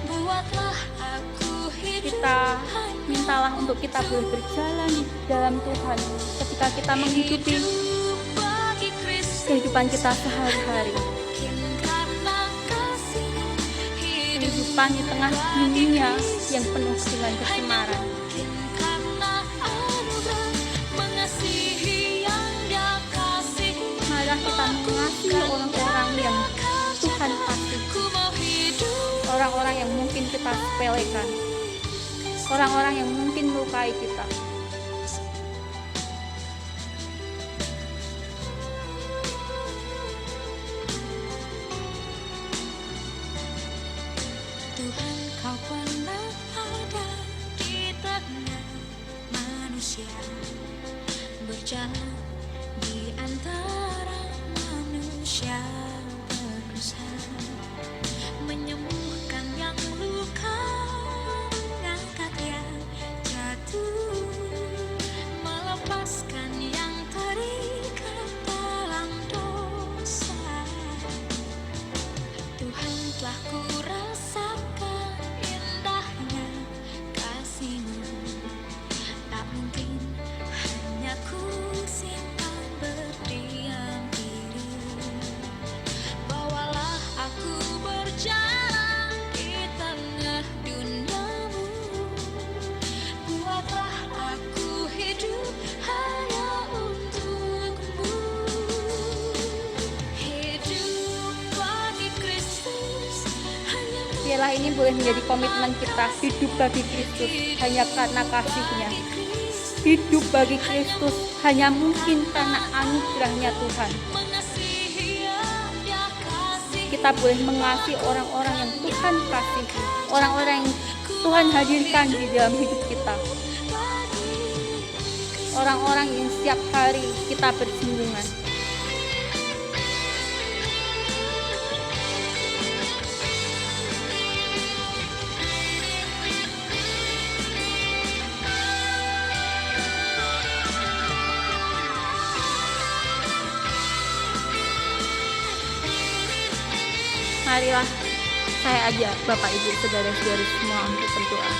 Buatlah aku hidup Kita hanya mintalah untuk kita boleh berjalan di dalam Tuhan ketika kita menghidupi hidup bagi Kristus. kehidupan kita sehari-hari. Mungkin karena kasih hidup Kehidupan di tengah dunia yang penuh dengan kecemaran. mungkin karena anugerah mengasihi yang Dia kasihi. Marilah kita mengasihi orang-orang yang Tuhan kasih. Ku mau hidup Orang-orang yang mungkin kita sepelekan. Orang-orang yang mungkin melukai kita. Tuhan, Kau pernah ada di tengah manusia, berjalan di antara manusia, berusaha menyembuhkan yang luka, mengangkat yang jatuh, melepaskan yang terikat dalam dosa. Tuhan, telah ku rasakan indahnya kasih-Mu. Tak mungkin hanya ku simpan berdiam diri. Bawalah aku berjalan di tengah duniamu. Buatlah aku hidup hanya untuk-Mu. Hidup bagi Kristus hanya Biarlah ini boleh menjadi komitmen kita, hidup bagi Kristus hanya karena kasih-Nya. Hidup bagi Kristus hanya mungkin karena anugerah-Nya Tuhan. mengasihi yang Dia kasihi. Kita boleh mengasihi orang-orang yang Tuhan kasihi, orang-orang yang Tuhan hadirkan di dalam hidup kita. orang-orang yang setiap hari kita bersinggungan. Marilah saya ajak Bapak Ibu saudara-saudari semua untuk berdoa.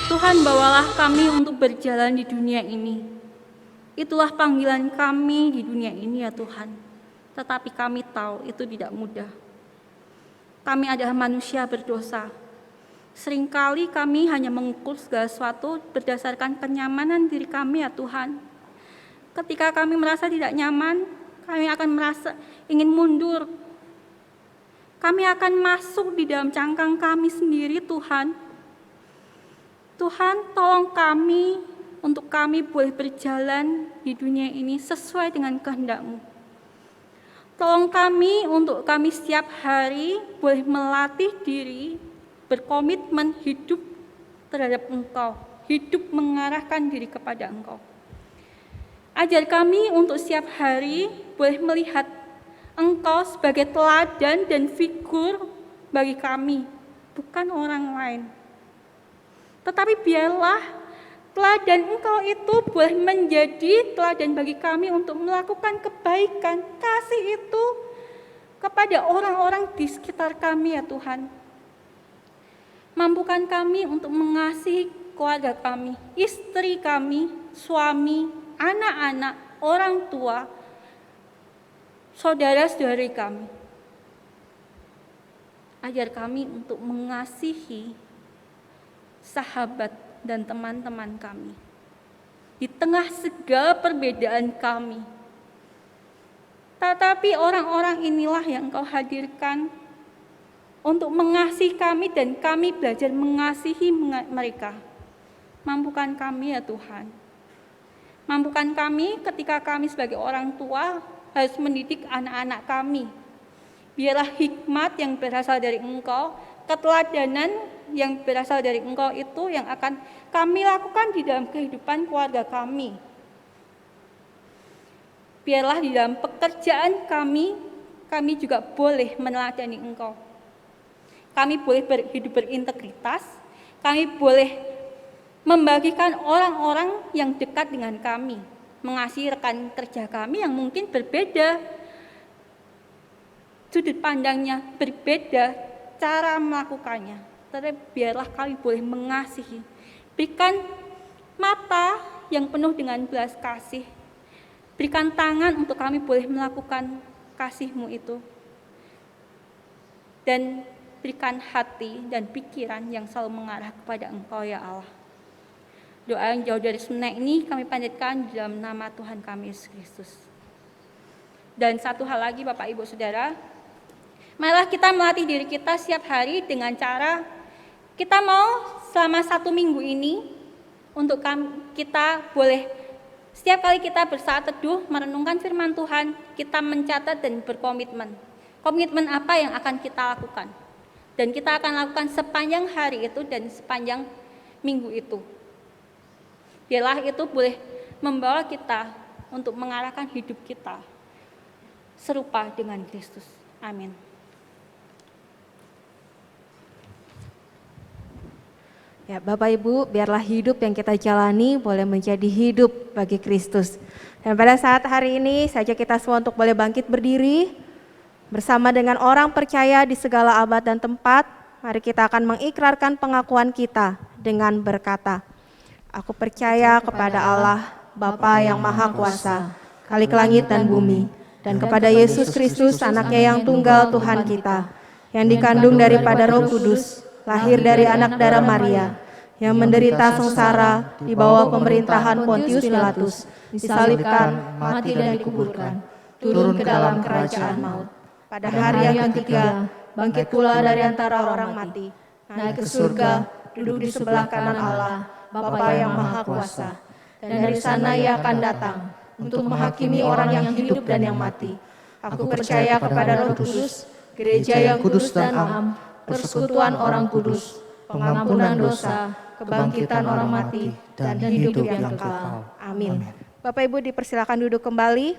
Tuhan, bawalah kami untuk berjalan di dunia ini. Itulah panggilan kami di dunia ini ya Tuhan. Tetapi kami tahu itu tidak mudah. Kami adalah manusia berdosa. Seringkali kami hanya mengukur segala sesuatu berdasarkan kenyamanan diri kami ya Tuhan. Ketika kami merasa tidak nyaman, kami akan merasa ingin mundur. Kami akan masuk di dalam cangkang kami sendiri Tuhan. Tuhan, tolong kami untuk kami boleh berjalan di dunia ini sesuai dengan kehendak-Mu. Tolong kami untuk kami setiap hari boleh melatih diri, berkomitmen hidup terhadap Engkau, hidup mengarahkan diri kepada Engkau. Ajar kami untuk setiap hari boleh melihat Engkau sebagai teladan dan figur bagi kami, bukan orang lain. Tetapi biarlah teladan Engkau itu boleh menjadi teladan bagi kami untuk melakukan kebaikan, kasih itu kepada orang-orang di sekitar kami ya Tuhan. Mampukan kami untuk mengasihi keluarga kami, istri kami, suami, anak-anak, orang tua, saudara-saudari kami. Ajar kami untuk mengasihi sahabat dan teman-teman kami. Di tengah segala perbedaan kami. Tetapi orang-orang inilah yang Engkau hadirkan untuk mengasihi kami dan kami belajar mengasihi mereka. Mampukan kami ya Tuhan. Mampukan kami ketika kami sebagai orang tua harus mendidik anak-anak kami. Biarlah hikmat yang berasal dari Engkau, keteladanan yang berasal dari Engkau itu yang akan kami lakukan di dalam kehidupan keluarga kami. Biarlah di dalam pekerjaan kami juga boleh meneladani Engkau. Kami boleh hidup berintegritas, kami boleh membagikan orang-orang yang dekat dengan kami, mengasihi rekan kerja kami yang mungkin berbeda, sudut pandangnya berbeda, cara melakukannya. Tetapi biarlah kami boleh mengasihi. Berikan mata yang penuh dengan belas kasih. Berikan tangan untuk kami boleh melakukan kasih-Mu itu. Dan berikan hati dan pikiran yang selalu mengarah kepada Engkau ya Allah. Doa yang jauh dari sebenar ini kami panjatkan di dalam nama Tuhan kami Yesus Kristus. Dan satu hal lagi Bapak Ibu Saudara, marilah kita melatih diri kita setiap hari dengan cara kita mau selama 1 minggu ini untuk kita boleh setiap kali kita bersaat teduh merenungkan firman Tuhan, kita mencatat dan berkomitmen. Komitmen apa yang akan kita lakukan? Dan kita akan lakukan sepanjang hari itu dan sepanjang minggu itu. Biarlah itu boleh membawa kita untuk mengarahkan hidup kita serupa dengan Kristus. Amin. Ya, Bapak Ibu, biarlah hidup yang kita jalani boleh menjadi hidup bagi Kristus. Dan pada saat hari ini saja kita semua untuk boleh bangkit berdiri bersama dengan orang percaya di segala abad dan tempat. Mari kita akan mengikrarkan pengakuan kita dengan berkata, Aku percaya kepada Allah, Bapa yang Maha Kuasa, Khalik langit dan bumi, dan kepada Yesus Kristus, anaknya yang tunggal Tuhan kita, yang dikandung daripada Roh Kudus, lahir dari anak darah Maria, yang menderita sengsara di bawah pemerintahan Pontius Pilatus, disalibkan, mati dan dikuburkan, turun ke dalam kerajaan maut. Pada hari yang ketiga, bangkit pula dari antara orang mati, naik ke surga, duduk di sebelah kanan Allah, Bapa yang Maha Kuasa. Dan dari sana Ia akan datang untuk menghakimi orang yang hidup dan yang mati. Aku percaya kepada Roh Kudus, gereja yang kudus dan am, persekutuan orang kudus, pengampunan dosa, kebangkitan orang mati, dan hidup yang kekal. Amin. Bapak Ibu dipersilakan duduk kembali.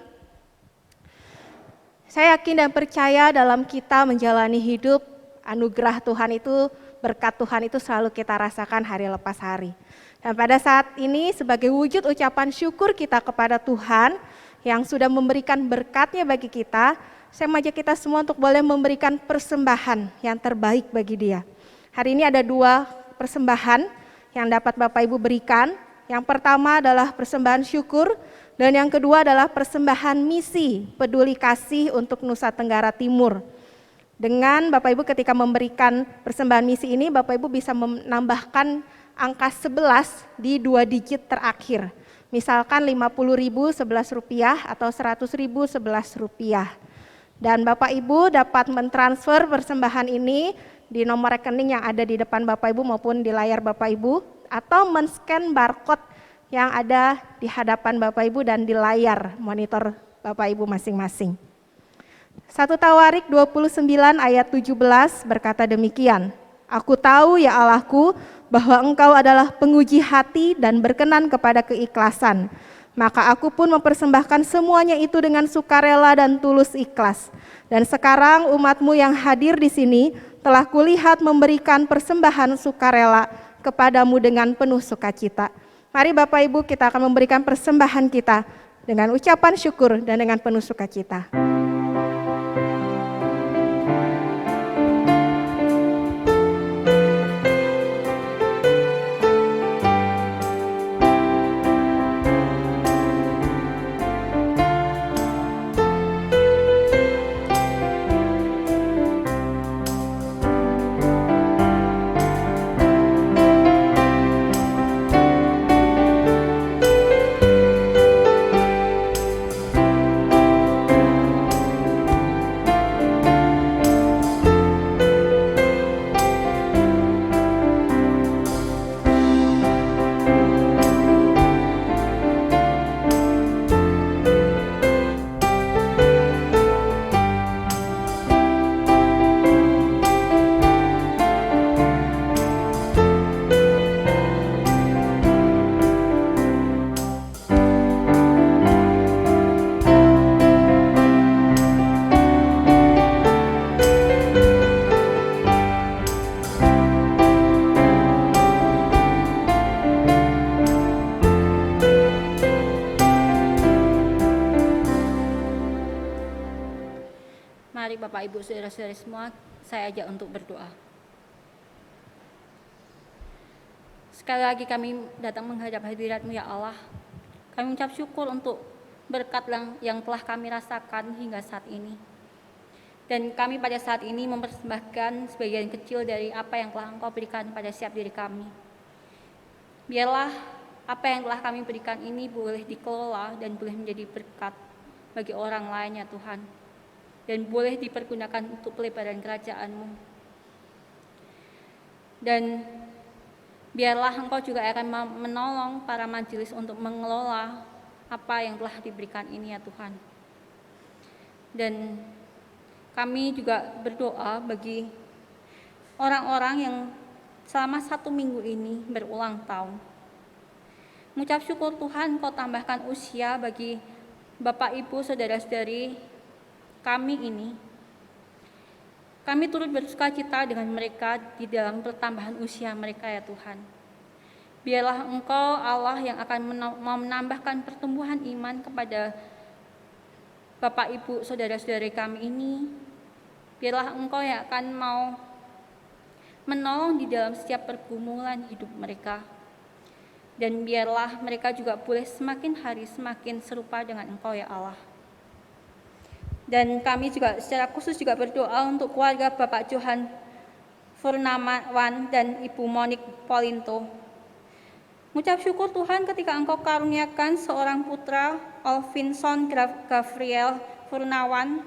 Saya yakin dan percaya dalam kita menjalani hidup, anugerah Tuhan itu, berkat Tuhan itu selalu kita rasakan hari lepas hari. Dan pada saat ini sebagai wujud ucapan syukur kita kepada Tuhan yang sudah memberikan berkatnya bagi kita, saya mengajak kita semua untuk boleh memberikan persembahan yang terbaik bagi Dia. Hari ini ada 2 persembahan yang dapat Bapak Ibu berikan. Yang pertama adalah persembahan syukur, dan yang kedua adalah persembahan misi peduli kasih untuk Nusa Tenggara Timur. Dengan Bapak Ibu ketika memberikan persembahan misi ini, Bapak Ibu bisa menambahkan angka 11 di 2 digit terakhir. Misalkan 50.000 Rp11 atau 100.000 Rp11. Dan Bapak Ibu dapat mentransfer persembahan ini di nomor rekening yang ada di depan Bapak Ibu maupun di layar Bapak Ibu, atau men-scan barcode yang ada di hadapan Bapak Ibu dan di layar monitor Bapak Ibu masing-masing. 1 Tawarik 29 ayat 17 berkata demikian, Aku tahu ya Allahku bahwa Engkau adalah penguji hati dan berkenan kepada keikhlasan. Maka aku pun mempersembahkan semuanya itu dengan sukarela dan tulus ikhlas. Dan sekarang umatmu yang hadir di sini telah kulihat memberikan persembahan sukarela kepadamu dengan penuh sukacita. Mari Bapak Ibu kita akan memberikan persembahan kita dengan ucapan syukur dan dengan penuh sukacita. Mari Bapak Ibu saudara-saudara semua, saya ajak untuk berdoa. Sekali lagi kami datang menghadap hadirat-Mu ya Allah. Kami ucap syukur untuk berkat yang telah kami rasakan hingga saat ini. Dan kami pada saat ini mempersembahkan sebagian kecil dari apa yang telah Engkau berikan pada setiap diri kami. Biarlah apa yang telah kami berikan ini boleh dikelola dan boleh menjadi berkat bagi orang lain ya Tuhan. Dan boleh dipergunakan untuk pelebaran kerajaan-Mu. Dan biarlah Engkau juga akan menolong para majelis untuk mengelola apa yang telah diberikan ini ya Tuhan. Dan kami juga berdoa bagi orang-orang yang selama 1 minggu ini berulang tahun. Mengucap syukur Tuhan, Kau tambahkan usia bagi Bapak Ibu saudara-saudari kami ini. Kami turut bersukacita dengan mereka di dalam pertambahan usia mereka ya Tuhan. Biarlah Engkau Allah yang akan menambahkan pertumbuhan iman kepada Bapak Ibu saudara-saudari kami ini. Biarlah Engkau yang akan mau menolong di dalam setiap pergumulan hidup mereka. Dan biarlah mereka juga boleh semakin hari semakin serupa dengan Engkau ya Allah. Dan kami juga secara khusus juga berdoa untuk keluarga Bapak Johan Furnawan dan Ibu Monik Polinto. Mengucap syukur Tuhan ketika Engkau karuniakan seorang putra Alvinson Gabriel Furnawan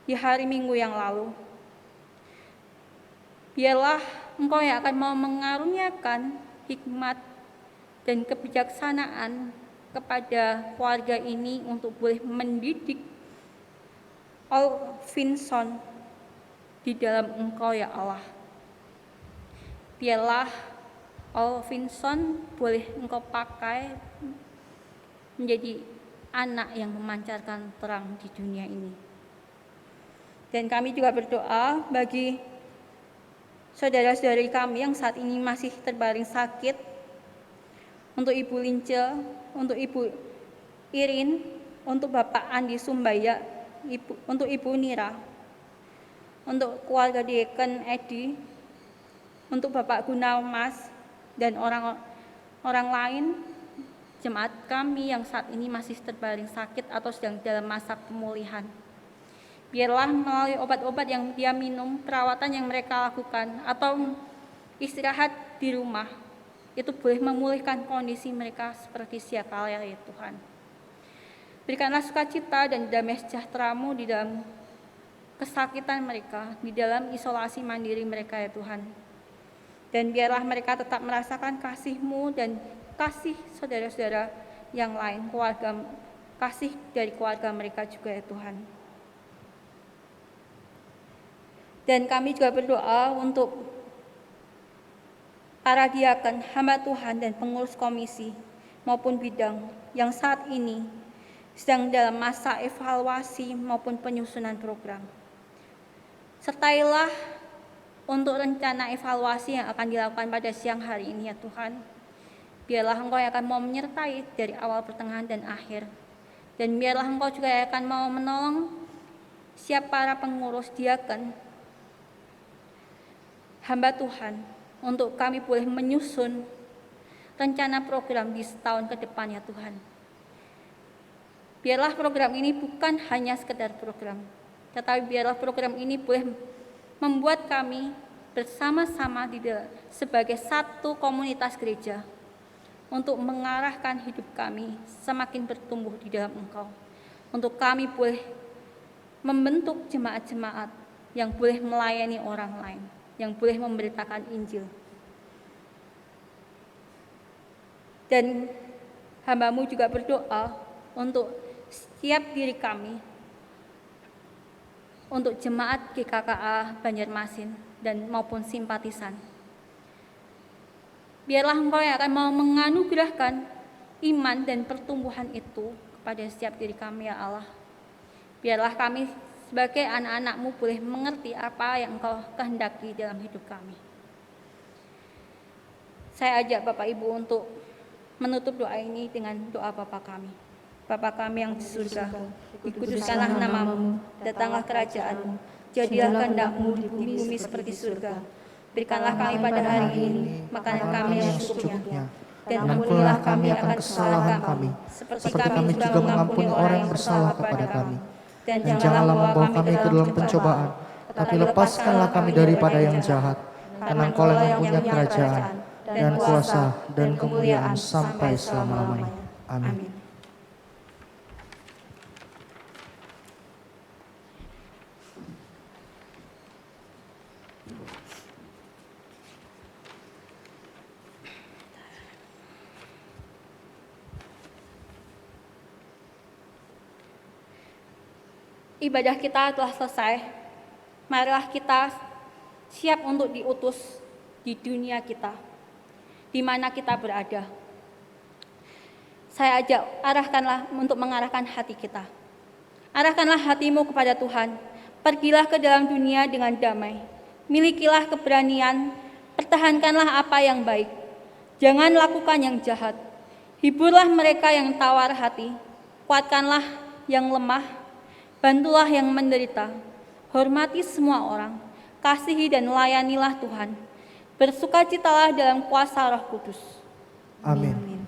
di hari Minggu yang lalu. Biarlah Engkau yang akan mau mengaruniakan hikmat dan kebijaksanaan kepada keluarga ini untuk boleh mendidik Alvinson di dalam Engkau ya Allah. Biarlah Alvinson boleh Engkau pakai menjadi anak yang memancarkan terang di dunia ini. Dan kami juga berdoa bagi saudara-saudari kami yang saat ini masih terbaring sakit, untuk Ibu Lince, untuk Ibu Irin, untuk Bapak Andi Sumbaya, untuk Ibu Nira, untuk keluarga Deacon Edi, untuk Bapak Gunamas, dan orang lain jemaat kami yang saat ini masih terbaring sakit atau sedang dalam masa pemulihan. Biarlah melalui obat-obat yang dia minum, perawatan yang mereka lakukan, atau istirahat di rumah, itu boleh memulihkan kondisi mereka seperti sedia kala ya Tuhan. Berikanlah sukacita dan damai sejahtera-Mu di dalam kesakitan mereka, di dalam isolasi mandiri mereka ya Tuhan. Dan biarlah mereka tetap merasakan kasih-Mu dan kasih saudara-saudara yang lain, kasih dari keluarga mereka juga ya Tuhan. Dan kami juga berdoa untuk para diaken, hamba Tuhan dan pengurus komisi maupun bidang yang saat ini sedang dalam masa evaluasi maupun penyusunan program. Sertailah untuk rencana evaluasi yang akan dilakukan pada siang hari ini ya Tuhan. Biarlah Engkau yang akan mau menyertai dari awal, pertengahan, dan akhir. Dan biarlah Engkau juga yang akan mau menolong siap para pengurus diaken, hamba Tuhan, untuk kami boleh menyusun rencana program di setahun ke depan ya Tuhan. Biarlah program ini bukan hanya sekedar program, tetapi biarlah program ini boleh membuat kami bersama-sama sebagai satu komunitas gereja untuk mengarahkan hidup kami semakin bertumbuh di dalam Engkau. Untuk kami boleh membentuk jemaat-jemaat yang boleh melayani orang lain, yang boleh memberitakan Injil. Dan hamba-Mu juga berdoa untuk setiap diri kami, untuk jemaat GKKA Banjarmasin dan maupun simpatisan. Biarlah Engkau yang akan mau menganugerahkan iman dan pertumbuhan itu kepada setiap diri kami ya Allah. Biarlah kami sebagai anak-anak-Mu boleh mengerti apa yang Engkau kehendaki dalam hidup kami. Saya ajak Bapak Ibu untuk menutup doa ini dengan doa Bapa kami. Bapa kami yang di surga, dikuduskanlah nama-Mu, datanglah kerajaan-Mu, jadilah kehendak-Mu di bumi seperti surga. Berikanlah kami pada hari ini makanan kami yang secukupnya, dan ampunilah kami akan kesalahan kami, seperti kami juga mengampuni orang yang bersalah kepada kami. Dan janganlah membawa kami ke dalam pencobaan, tapi lepaskanlah kami daripada yang jahat. Karena Engkau yang mempunyai kerajaan, dan kuasa, dan kemuliaan sampai selama-lamanya. Amin. Ibadah kita telah selesai. Marilah kita siap untuk diutus di dunia kita, di mana kita berada. Saya ajak, arahkanlah untuk mengarahkan hati kita. Arahkanlah hatimu kepada Tuhan. Pergilah ke dalam dunia dengan damai. Milikilah keberanian, pertahankanlah apa yang baik. Jangan lakukan yang jahat. Hiburlah mereka yang tawar hati. Kuatkanlah yang lemah. Bantulah yang menderita, hormati semua orang, kasihi dan layanilah Tuhan. Bersukacitalah dalam kuasa Roh Kudus. Amin.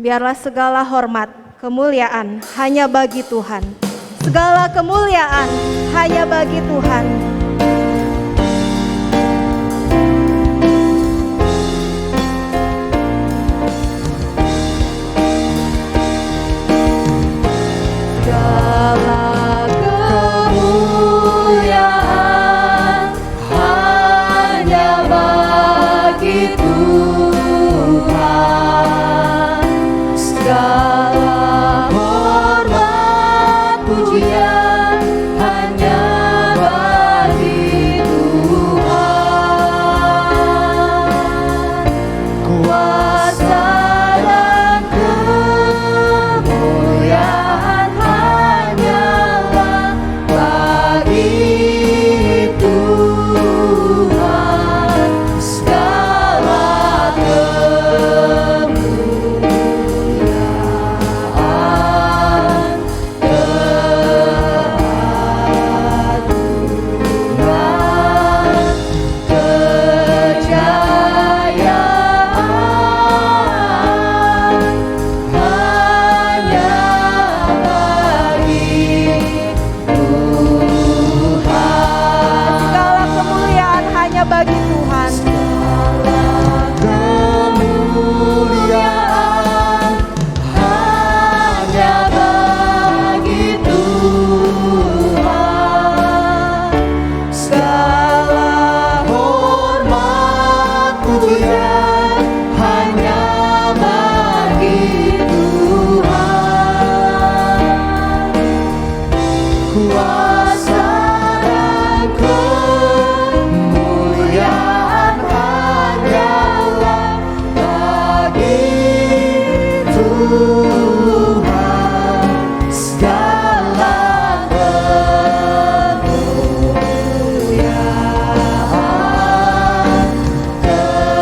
Biarlah segala hormat, kemuliaan hanya bagi Tuhan. Segala kemuliaan hanya bagi Tuhan. Hanya Tuhan segala kemuliaan, keagungan,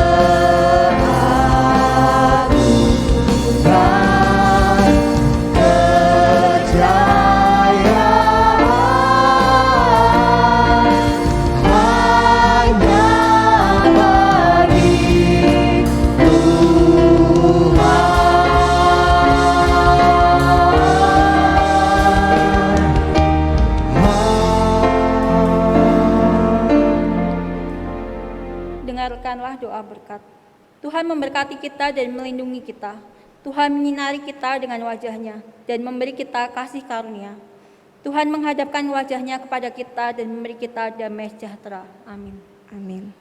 kejayaan hanya bagi Dengarkanlah doa berkat. Tuhan memberkati kita dan melindungi kita. Tuhan menyinari kita dengan wajah-Nya dan memberi kita kasih karunia. Tuhan menghadapkan wajah-Nya kepada kita dan memberi kita damai sejahtera. Amin. Amin.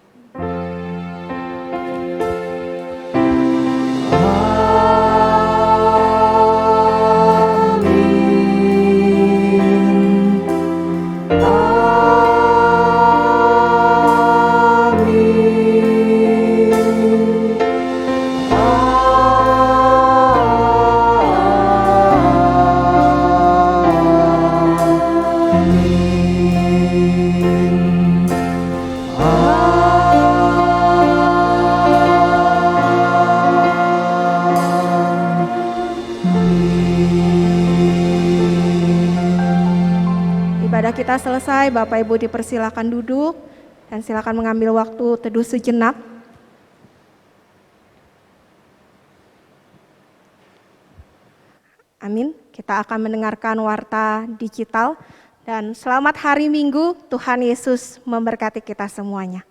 Ibadah kita selesai, Bapak Ibu dipersilakan duduk dan silakan mengambil waktu teduh sejenak. Amin. Kita akan mendengarkan warta digital dan selamat hari Minggu. Tuhan Yesus memberkati kita semuanya.